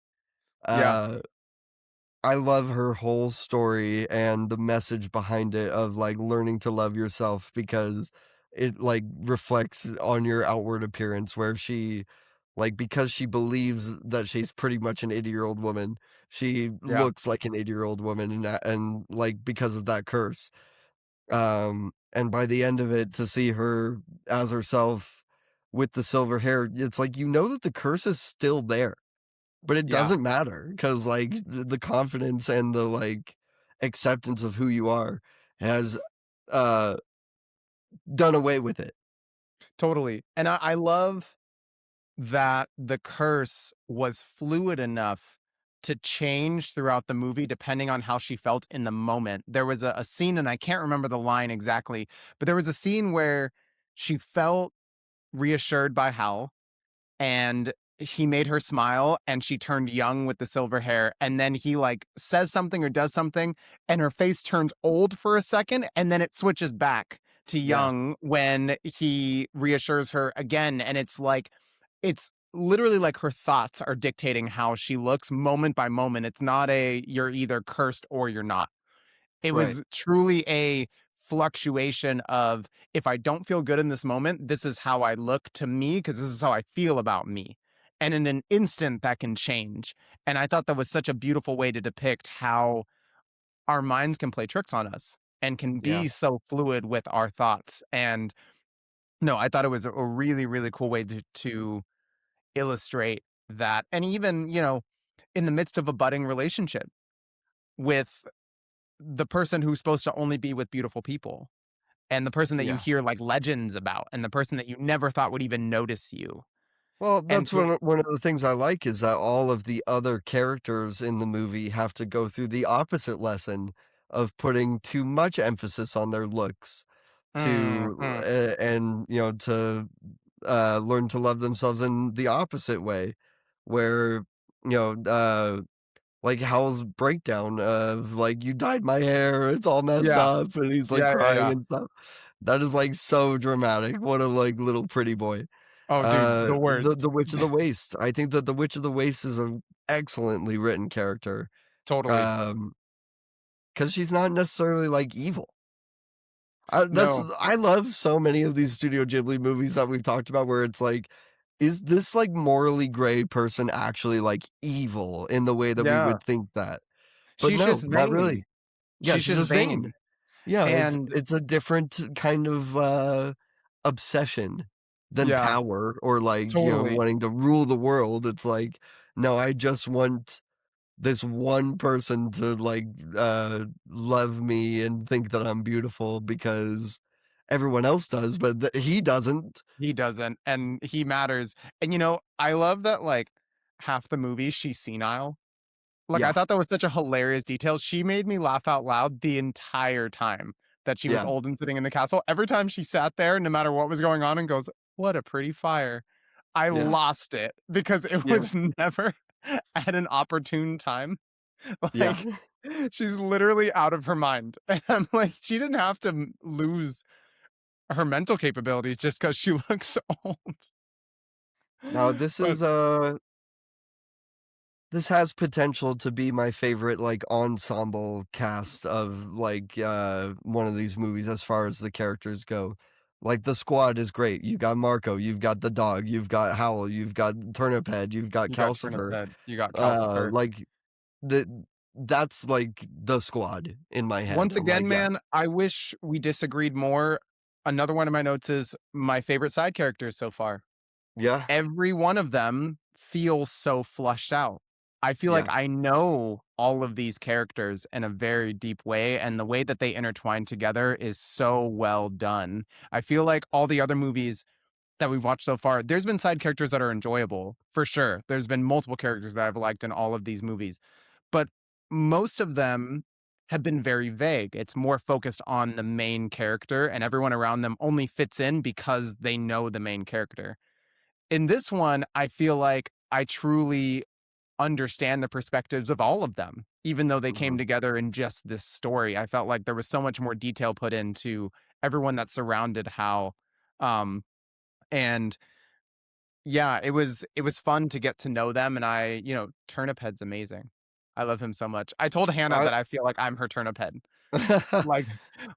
Yeah. I love her whole story and the message behind it of like learning to love yourself because it like reflects on your outward appearance where she like because she believes that she's pretty much an 80-year-old woman, she looks like an 80-year-old woman and like because of that curse. And by the end of it to see her as herself with the silver hair, it's like that the curse is still there. But it doesn't matter because like the confidence and the like acceptance of who you are has done away with it. Totally. And I love that the curse was fluid enough to change throughout the movie depending on how she felt in the moment. There was a scene, and I can't remember the line exactly, but there was a scene where she felt reassured by Howl, and he made her smile, and she turned young with the silver hair, and then he like says something or does something, and her face turns old for a second, and then it switches back to Yeah, young when he reassures her again. And it's literally like her thoughts are dictating how she looks moment by moment. It's not a you're either cursed or you're not. It right. was truly a fluctuation of, if I don't feel good in this moment, this is how I look to me because this is how I feel about me. And in an instant, that can change. And I thought that was such a beautiful way to depict how our minds can play tricks on us and can Yeah, be so fluid with our thoughts. And no, I thought it was a really, really cool way to illustrate that. And even, in the midst of a budding relationship with the person who's supposed to only be with beautiful people, and the person that you yeah. hear like legends about, and the person that you never thought would even notice you. Well, And that's to one of the things I like is that all of the other characters in the movie have to go through the opposite lesson of putting too much emphasis on their looks to Mhm. and to learn to love themselves in the opposite way, where you know like Hal's breakdown of like you dyed my hair, it's all messed Yeah. up, and he's like Yeah, yeah, crying yeah. and stuff. That is like so dramatic. What a like little pretty boy. Oh, dude, the The worst. Witch of the Waste. I think that the Witch of the Waste is a excellently written character. Totally. Um, because she's not necessarily like evil. No. I love so many of these Studio Ghibli movies that we've talked about where it's like, is this like morally gray person actually like evil in the way that we Yeah. would think that? But She's no, just not vain. really. Yeah, She's she's just just vain. vain. Yeah, And it's a different kind of obsession than yeah, power or like, totally. wanting to rule the world. It's like, no, I just want this one person to like love me and think that I'm beautiful because everyone else does, but he doesn't. He doesn't, and he matters. And I love that like half the movie she's senile. Like, I Yeah, thought that was such a hilarious detail. She made me laugh out loud the entire time that she was yeah, old and sitting in the castle. Every time she sat there, no matter what was going on, and goes, "What a pretty fire." I yeah, lost it because it yeah, was never at an opportune time. yeah. Like, she's literally out of her mind. And I'm like, she didn't have to lose her mental capabilities just because she looks old. Now But this has potential to be my favorite like ensemble cast of like one of these movies as far as the characters go. Like the squad is great. You got Marco, you've got the dog, you've got Howl, you've got Turnip Head, you've got you got Turnip Calcifer. Head, you got Calcifer. Like that's like the squad in my head. Once I'm like, again, yeah, man, I wish we disagreed more. Another one of my notes is my favorite side characters so far. yeah, Every one of them feels so flushed out. I feel like yeah, I know all of these characters in a very deep way, and the way that they intertwine together is so well done. I feel like all the other movies that we've watched so far, there's been side characters that are enjoyable, for sure. There's been multiple characters that I've liked in all of these movies, but most of them have been very vague. It's more focused on the main character, and everyone around them only fits in because they know the main character. In this one, I feel like I truly understand the perspectives of all of them, even though they mhm, came together in just this story. I felt like there was so much more detail put into everyone that surrounded Hal. Um, and yeah, it was fun to get to know them, and Turnip Head's amazing. I love him so much. I told Hannah I that I feel like I'm her Turnip Head. Like,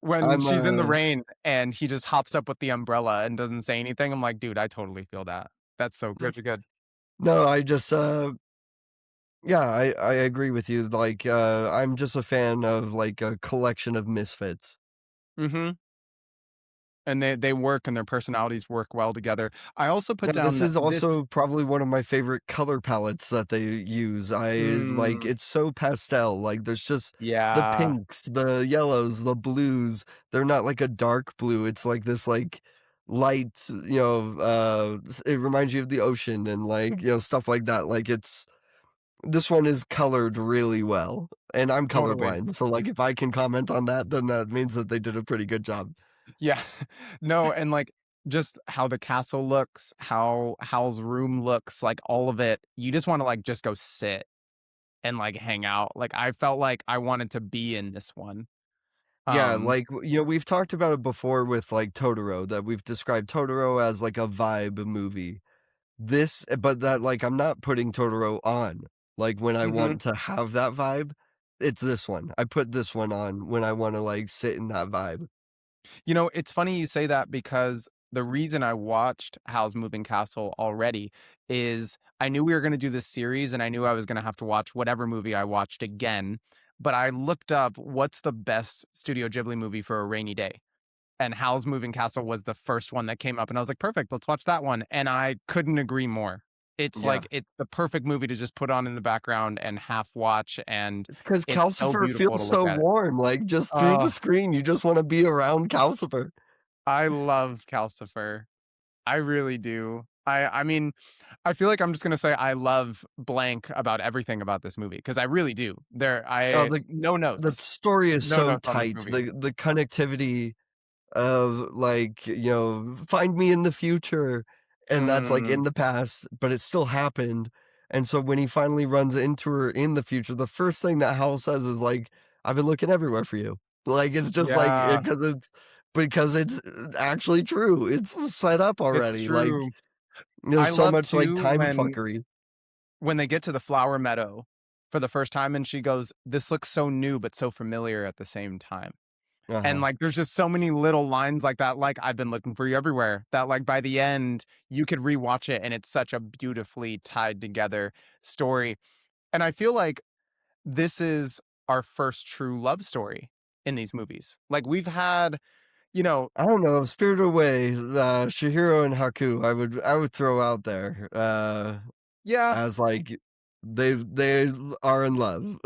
when I'm she's in the rain and he just hops up with the umbrella and doesn't say anything, I'm like, "Dude, I totally feel that." That's so good, good. no, I just yeah, I agree with you. Like I'm just a fan of like a collection of misfits. Mhm. and they work and their personalities work well together. I also put Now, this down is this. also probably one of my favorite color palettes that they use. I like Mm, it's so pastel. Like there's just the yeah, pinks, the yellows, the blues. They're not like a dark blue. It's like this like light, it reminds you of the ocean and like, stuff like that. Like this one is colored really well. And I'm totally. colorblind. So like if I can comment on that, then that means that they did a pretty good job. Yeah. No, and, like, just how the castle looks, how Hal's room looks, like, all of it, you just wanna, like, just go sit and, like, hang out. Like, I felt like I wanted to be in this one. Yeah, Um like, we've talked about it before with, like, Totoro, that we've described Totoro as, like, a vibe movie. But that, like, I'm not putting Totoro on. Like, when I Mhm. want to have that vibe, it's this one. I put this one on when I wanna, like, sit in that vibe. You know, it's funny you say that because the reason I watched Howl's Moving Castle already is I knew we were gonna do this series, and I knew I was gonna have to watch whatever movie I watched again, but I looked up what's the best Studio Ghibli movie for a rainy day, and Howl's Moving Castle was the first one that came up, and I was like, "Perfect, let's watch that one," and I couldn't agree more. It's Yeah. like it's the perfect movie to just put on in the background and half watch, and It's because it's so Calcifer beautiful feels to look so at it. warm, like, just through the Oh, screen, you just wanna be around Calcifer. I love Calcifer. I really do. I mean, I feel like I'm just gonna say I love blank about everything about this movie because I really do. Oh, the Notes. story is No so notes on this tight, movie. the connectivity of like, find me in the future, and that's like Mm, in the past, but it still happened. And so when he finally runs into her in the future, the first thing that Hal says is like, "I've been looking everywhere for you." Like it's just like yeah, because it's actually true. It's set up it's already. Like true. I there's so love much like too time fuckery. when they get to the flower meadow for the first time and she goes, "This looks so new but so familiar at the same time." And, Uh-huh. like, there's just so many little lines like that, like, "I've been looking for you everywhere," that, like, by the end, you could rewatch it, and it's such a beautifully tied together story. And I feel like this is our first true love story in these movies. Like, we've had, you know I don't know, Spirited Away, Chihiro and Haku, I would throw out there. Yeah, As like they are in love.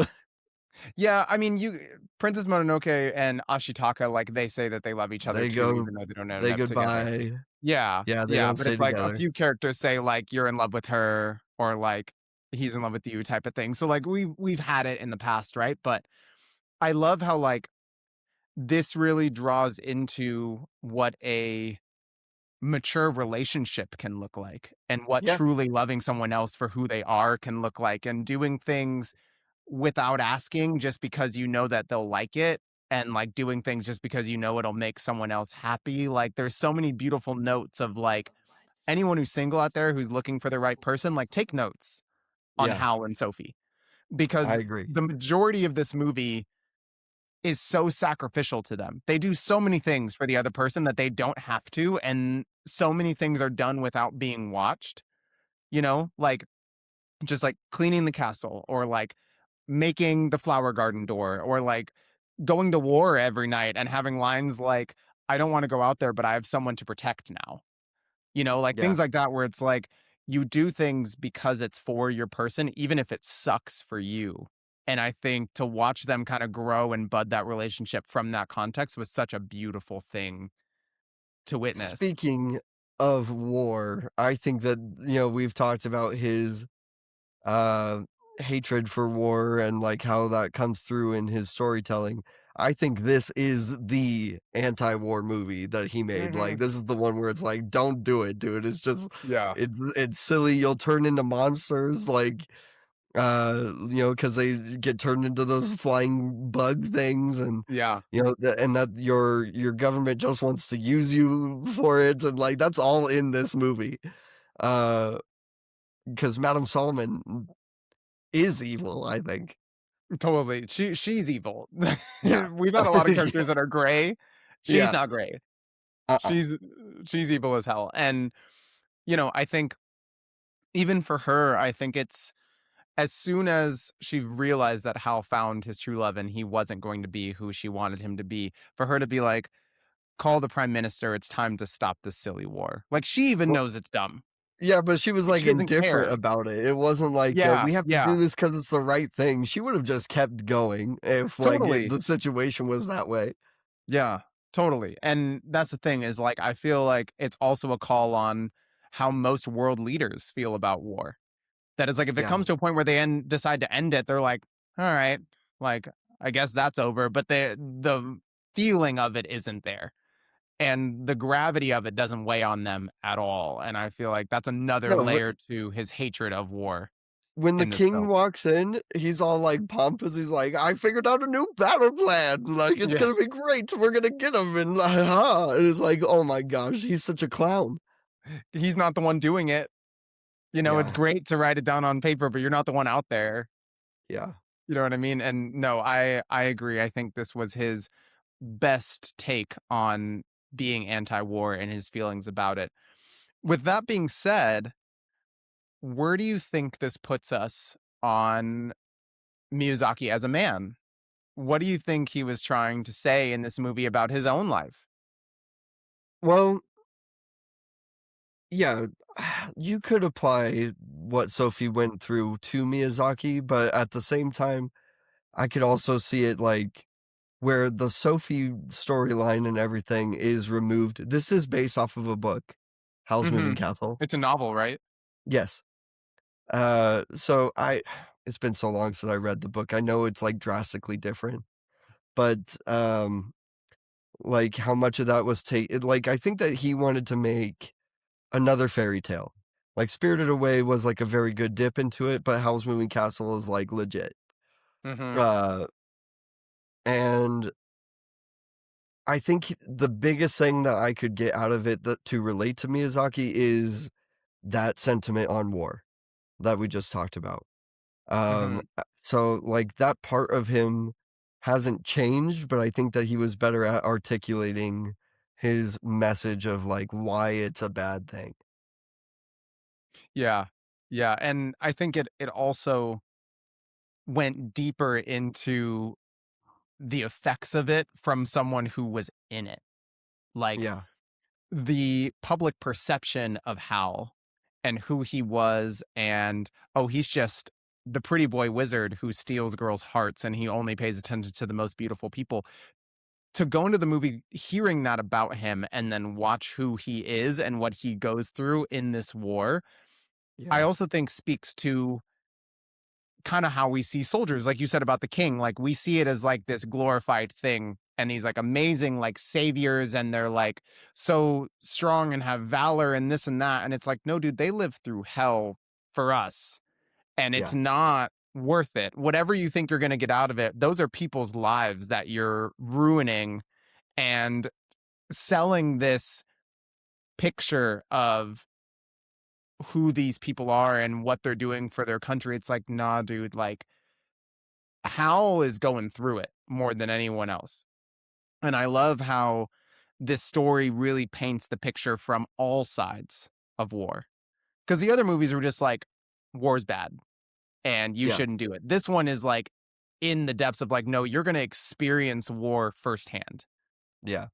yeah, I mean, you Princess Mononoke and Ashitaka, like, they say that they love each other They too, go even though they don't end they up together. goodbye. Yeah, Yeah, they yeah, don't but stay it's like a together. few characters say, like, "You're in love with her," or, like, "He's in love with you," type of thing. So, like, we've had it in the past, right? But I love how, like, this really draws into what a mature relationship can look like, and what Yeah, truly loving someone else for who they are can look like, and doing things without asking just because you know that they'll like it, and, like, doing things just because you know it'll make someone else happy. Like, there's so many beautiful notes of, like, anyone who's single out there who's looking for the right person, like, take notes on yeah, Hal and Sophie, I because agree. the majority of this movie is so sacrificial to them. They do so many things for the other person that they don't have to, and so many things are done without being watched, like, just, like, cleaning the castle, or, like, making the flower garden door, or, like, going to war every night and having lines like, "I don't wanna go out there, but I have someone to protect now." Like, Yeah. things like that where it's like, you do things because it's for your person, even if it sucks for you. And I think to watch them kinda grow and bud that relationship from that context was such a beautiful thing to witness. Speaking of war, I think that, we've talked about his, uh, hatred for war and, like, how that comes through in his storytelling. I think this is the anti-war movie that he made. Like, Mhm. this is the one where it's like, "Don't do it, dude. It's just Yeah. it's silly. You'll turn into monsters." Like, because they get turned into those flying bug things, and Yeah. and that your government just wants to use you for it, and like that's all in this movie. Uh, because Madame Solomon is evil, I think. Totally. She's evil. Yeah, We've had a lot of characters that are gray. She's yeah. not gray. Uh-uh. She's she's evil as hell. And, I think even for her, I think it's as soon as she realized that Hal found his true love and he wasn't going to be who she wanted him to be, for her to be like, call the prime minister. It's time to stop this silly war. Like, she even Well, knows it's dumb. yeah, but she was, But like, she doesn't indifferent care. about it. It wasn't like, Yeah, "We have to yeah, do this because it's the right thing." She would've just kept going if, like, totally. the situation was that way. Yeah, totally. And that's the thing is, like, I feel like it's also a call on how most world leaders feel about war. That is like, if it Yeah. comes to a point where they decide to end it, they're like, all right, like, I guess that's over. But the feeling of it isn't there. And the gravity of it doesn't weigh on them at all. And I feel like that's another No, layer to his hatred of war when the in this king film. walks in, he's all, like, pompous, he's like, "I figured out a new battle plan, like, it's Yeah. gonna be great, we're gonna get him," and and it's like, "Oh my gosh, he's such a clown." He's not the one doing it. You know, it's Yeah, great to write it down on paper, but you're not the one out there. yeah. You know what I mean? And no, I agree. I think this was his best take on being anti-war and his feelings about it. With that being said, where do you think this puts us on Miyazaki as a man? What do you think he was trying to say in this movie about his own life? Well, yeah, you could apply what Sophie went through to Miyazaki, but at the same time, I could also see it, like, where the Sophie storyline and everything is removed. This is based off of a book, Howl's Moving Mhm. Castle. It's a novel, right? Yes. So it's been so long since I read the book. I know it's, like, drastically different, but, like, how much of that was taken? Like, I think that he wanted to make another fairy tale. Like, Spirited Away was, like, a very good dip into it, but Howl's Moving Castle is, like, legit. Mhm. Uh, and I think the biggest thing that I could get out of it that to relate to Miyazaki is that sentiment on war that we just talked about. Mhm. So, like, that part of him hasn't changed, but I think that he was better at articulating his message of, like, why it's a bad thing. Yeah. Yeah, and I think it also went deeper into the effects of it from someone who was in it. Like, Yeah, the public perception of Hal and who he was, and oh, he's just the pretty boy wizard who steals girls' hearts and he only pays attention to the most beautiful people. To go into the movie hearing that about him and then watch who he is and what he goes through in this war, I yeah, also think speaks to kind of how we see soldiers, like you said about the king. Like, we see it as like this glorified thing, and these like amazing like saviors, and they're like so strong and have valor and this and that. And it's like, no, dude, they live through hell for us, and it's yeah. not worth it. Whatever you think you're going to get out of it, those are people's lives that you're ruining and selling this picture of who these people are and what they're doing for their country. It's like, nah, dude, like, Howl is going through it more than anyone else. And I love how this story really paints the picture from all sides of war. Because the other movies were just like, war's bad and you Yeah, shouldn't do it. This one is like in the depths of like, no, you're going to experience war firsthand yeah.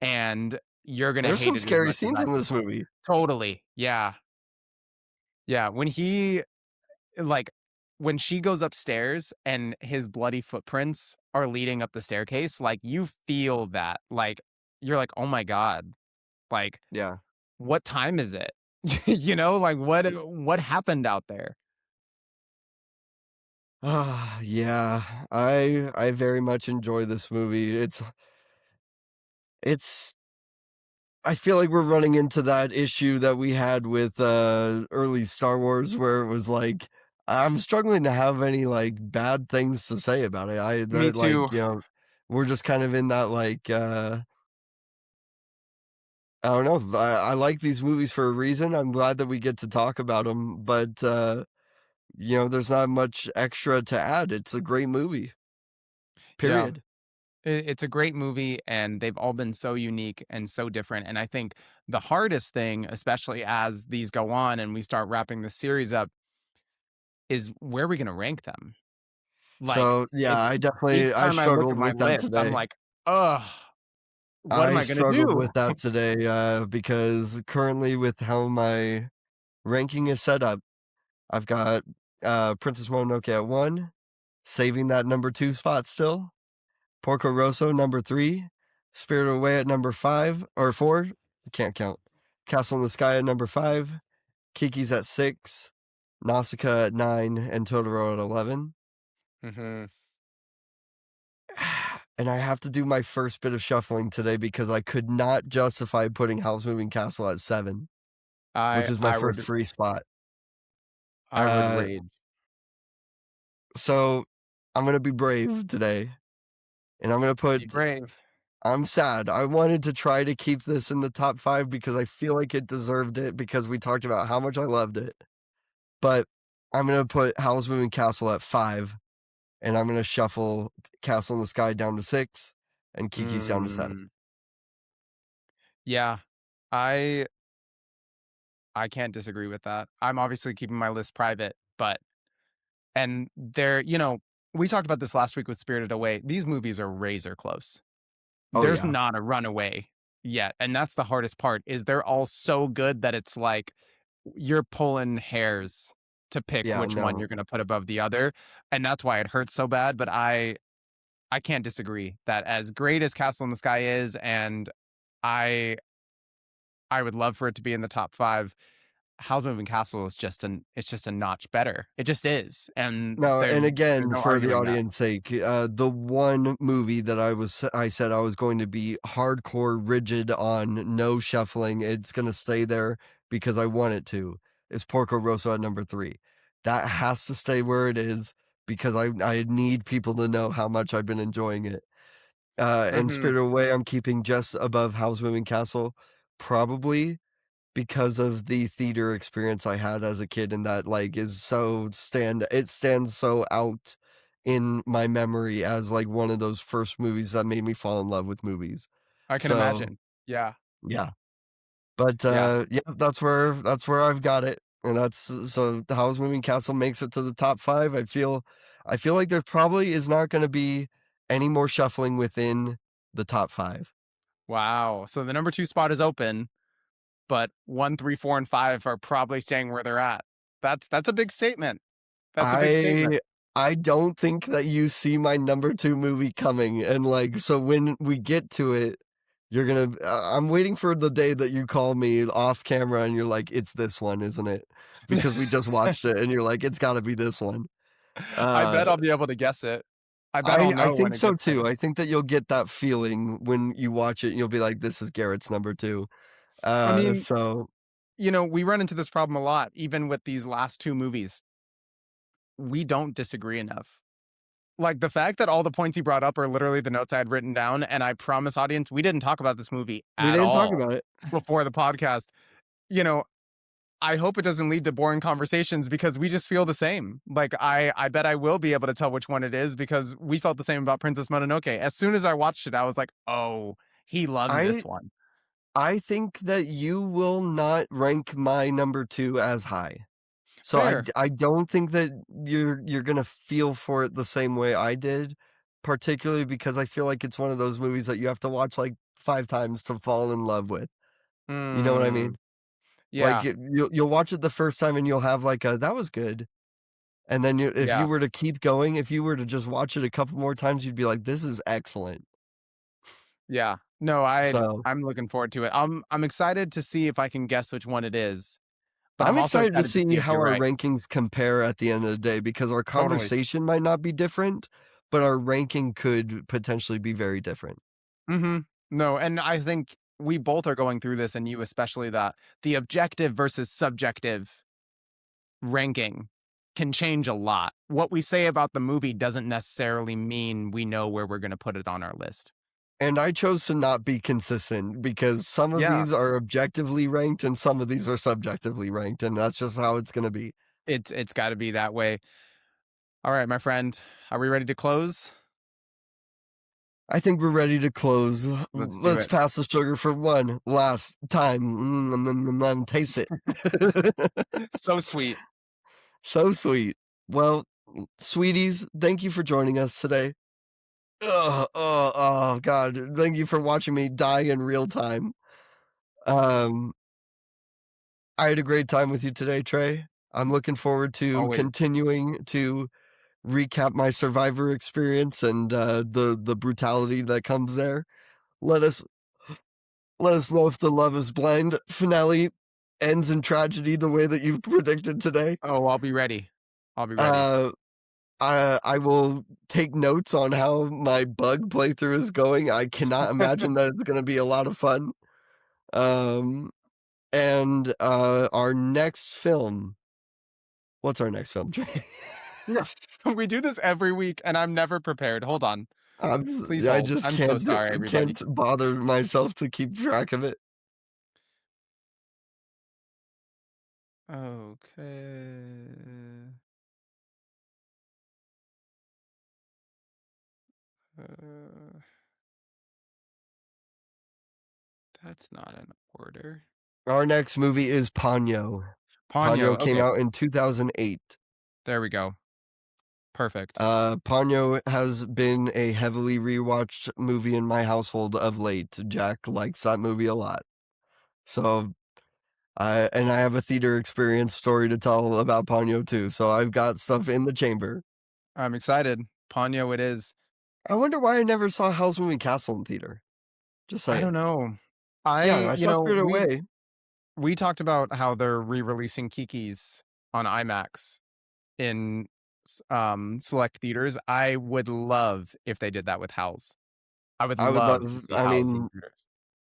and you're going to There's hate some it as scary much as scenes I in do. this movie. Totally. Yeah. Yeah. Like when she goes upstairs and his bloody footprints are leading up the staircase, like, you feel that. Like, you're like, "Oh my god. Like, Yeah. what time is it?" You know, like, what happened out there? Yeah. I very much enjoy this movie. It's I feel like we're running into that issue that we had with, early Star Wars where it was like, I'm struggling to have any, like, bad things to say about it. Me too. We're just kind of in that, like, I don't know. I like these movies for a reason. I'm glad that we get to talk about them, but, there's not much extra to add. It's a great movie, Yeah. period. It's a great movie, and they've all been so unique and so different, and I think the hardest thing, especially as these go on and we start wrapping the series up, is where are we gonna rank them? Like, So, yeah, it's each I time I look at struggled my with that list, I'm today. like, "Ugh." What am I I gonna struggled do? with that today because currently with how my ranking is set up, I've got Princess Mononoke at 1, saving that number 2 spot still. Porco Rosso number 3, Spirited Away at number 5 or 4, can't count. Castle in the Sky at number 5, Kiki's at 6, Nausicaa at 9, and Totoro at 11. Mm-hmm. And I have to do my first bit of shuffling today because I could not justify putting Howl's Moving Castle at 7, which is my I first would free spot. I would Uh, rage. so I'm gonna be brave today, and I'm gonna Be put. brave. I'm sad. I wanted to try to keep this in the top 5 because I feel like it deserved it because we talked about how much I loved it. But I'm gonna put Howl's Moving Castle at 5, and I'm gonna shuffle Castle in the Sky down to 6, and Kiki's down to 7. Yeah, I can't disagree with that. I'm obviously keeping my list private, but and there, we talked about this last week with Spirited Away. These movies are razor close. Oh There's yeah, not a runaway yet, and that's the hardest part. Is they're all so good that it's like you're pulling hairs to pick yeah, which one no. you're going to put above the other, and that's why it hurts so bad. But I can't disagree that as great as Castle in the Sky is, and I I would love for it to be in the top 5. Howl's Moving Castle is it's just a notch better. It just is, and No, and there's again, no for the arguing that. audience sake, the one movie that I said I was going to be hardcore rigid on no shuffling, it's gonna stay there because I want it to, is Porco Rosso at number 3. That has to stay where it is because I need people to know how much I've been enjoying it. And Hmm. Spirited Away, I'm keeping just above Howl's Moving Castle, probably because of the theater experience I had as a kid, and that like is it stands so out in my memory as like one of those first movies that made me fall in love with movies. I can So imagine. Yeah, yeah, but yeah. yeah, that's where I've got it, and that's so the Howl's Moving Castle makes it to the top 5. I feel like there probably is not going to be any more shuffling within the top 5. Wow. So the number 2 spot is open, but 1, 3, 4, and 5 are probably staying where they're at. That's a big statement. That's a big statement. I I don't think that you see my number 2 movie coming, and, like, so when we get to it, you're gonna I'm waiting for the day that you call me off camera and you're like, "It's this one, isn't it?" Because we just watched it and you're like, "It's gotta be this one." I bet Uh, I'll be able to guess it. I bet I'll I know when think it so gets too. there. I think that you'll get that feeling when you watch it and you'll be like, "This is Garrett's number 2." I mean, So we run into this problem a lot, even with these last 2 movies. We don't disagree enough. Like, the fact that all the points he brought up are literally the notes I had written down, and I promise, audience, we didn't talk about this movie we at didn't talk all about it. before the podcast. You know, I hope it doesn't lead to boring conversations because we just feel the same. Like, I bet I will be able to tell which one it is because we felt the same about Princess Mononoke. As soon as I watched it, I was like, "Oh, he loves I this one." I think that you will not rank my number 2 as high. So Fair. I don't think that you're gonna feel for it the same way I did, particularly because I feel like it's one of those movies that you have to watch, like, 5 times to fall in love with. You know what I Mm, mean? Like, yeah, you'll watch it the first time and you'll have, like, a, "That was good." And then if you yeah, were to keep going, if you were to just watch it a couple more times, you'd be like, "This is excellent." yeah. No, So I'm looking forward to it. I'm excited to see if I can guess which one it is, but I'm I'm also excited to excited to see see if how you're our right. rankings compare at the end of the day because our Totally. conversation might not be different, but our ranking could potentially be very different. Mhm. No, and I think we both are going through this, and you especially, that the objective versus subjective ranking can change a lot. What we say about the movie doesn't necessarily mean we know where we're gonna put it on our list. And I chose to not be consistent because some of Yeah, these are objectively ranked and some of these are subjectively ranked, and that's just how it's going to be. it's gotta be that way. All right, my friend, are we ready to close? I think we're ready to close. Let's do Let's it. pass the sugar for one last time. Taste it. So sweet. So sweet. Well, sweeties, thank you for joining us today. Oh, God. Thank you for watching me die in real time. I had a great time with you today, Trey. I'm looking forward to Always. continuing to recap my Survivor experience and the brutality that comes there. Let us know if the Love is Blind finale ends in tragedy the way that you've predicted today. Oh, I'll be ready. I will take notes on how my bug playthrough is going. I cannot imagine that it's going to be a lot of fun. And our next film. What's our next film, Trey? We do this every week, and I'm never prepared. Hold on. Please hold. I'm so sorry, everybody. Can't bother myself to keep track of it. Okay. That's not an order. Our next movie is Ponyo. Ponyo came out in 2008. There we go. Perfect. Ponyo has been a heavily rewatched movie in my household of late. Jack likes that movie a lot. So, I have a theater experience story to tell about Ponyo too. So I've got stuff in the chamber. I'm excited. Ponyo it is. I wonder why I never saw Howl's Moving Castle in theater. Just saying. I don't know. I saw Spirit Away. We talked about how they're re-releasing Kiki's on IMAX in select theaters. I would love if they did that with Howl's. I would love to see Howl's in theaters.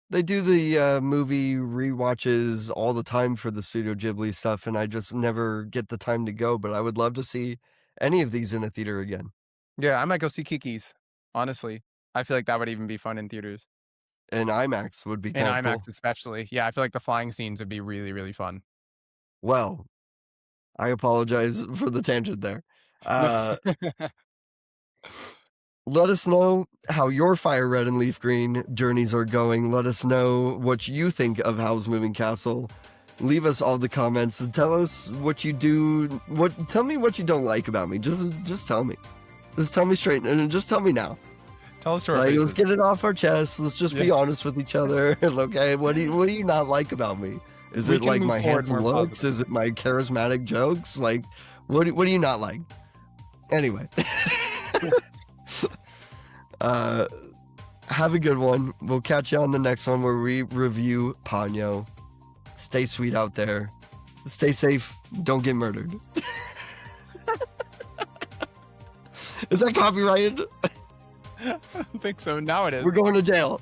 They do the movie rewatches all the time for the Studio Ghibli stuff, and I just never get the time to go, but I would love to see any of these in a theater again. Yeah, I might go see Kiki's, honestly. I feel like that would even be fun in theaters. And IMAX would be kind of cool. IMAX especially. Yeah, I feel like the flying scenes would be really, really fun. Well, I apologize for the tangent there. Let us know how your FireRed and LeafGreen journeys are going. Let us know what you think of Howl's Moving Castle. Leave us all the comments and tell us what you do. Tell me what you don't like about me. Just tell me. Just tell me straight, and just tell me now. Tell us to our faces. Let's get it off our chest. Let's just be honest with each other. Okay, what do you not like about me? Is it like my handsome looks? Is it my charismatic jokes? Like, what do you not like? Anyway. Have a good one. We'll catch you on the next one where we review Ponyo. Stay sweet out there. Stay safe. Don't get murdered. Is that copyrighted? I don't think so. Now it is. We're going to jail.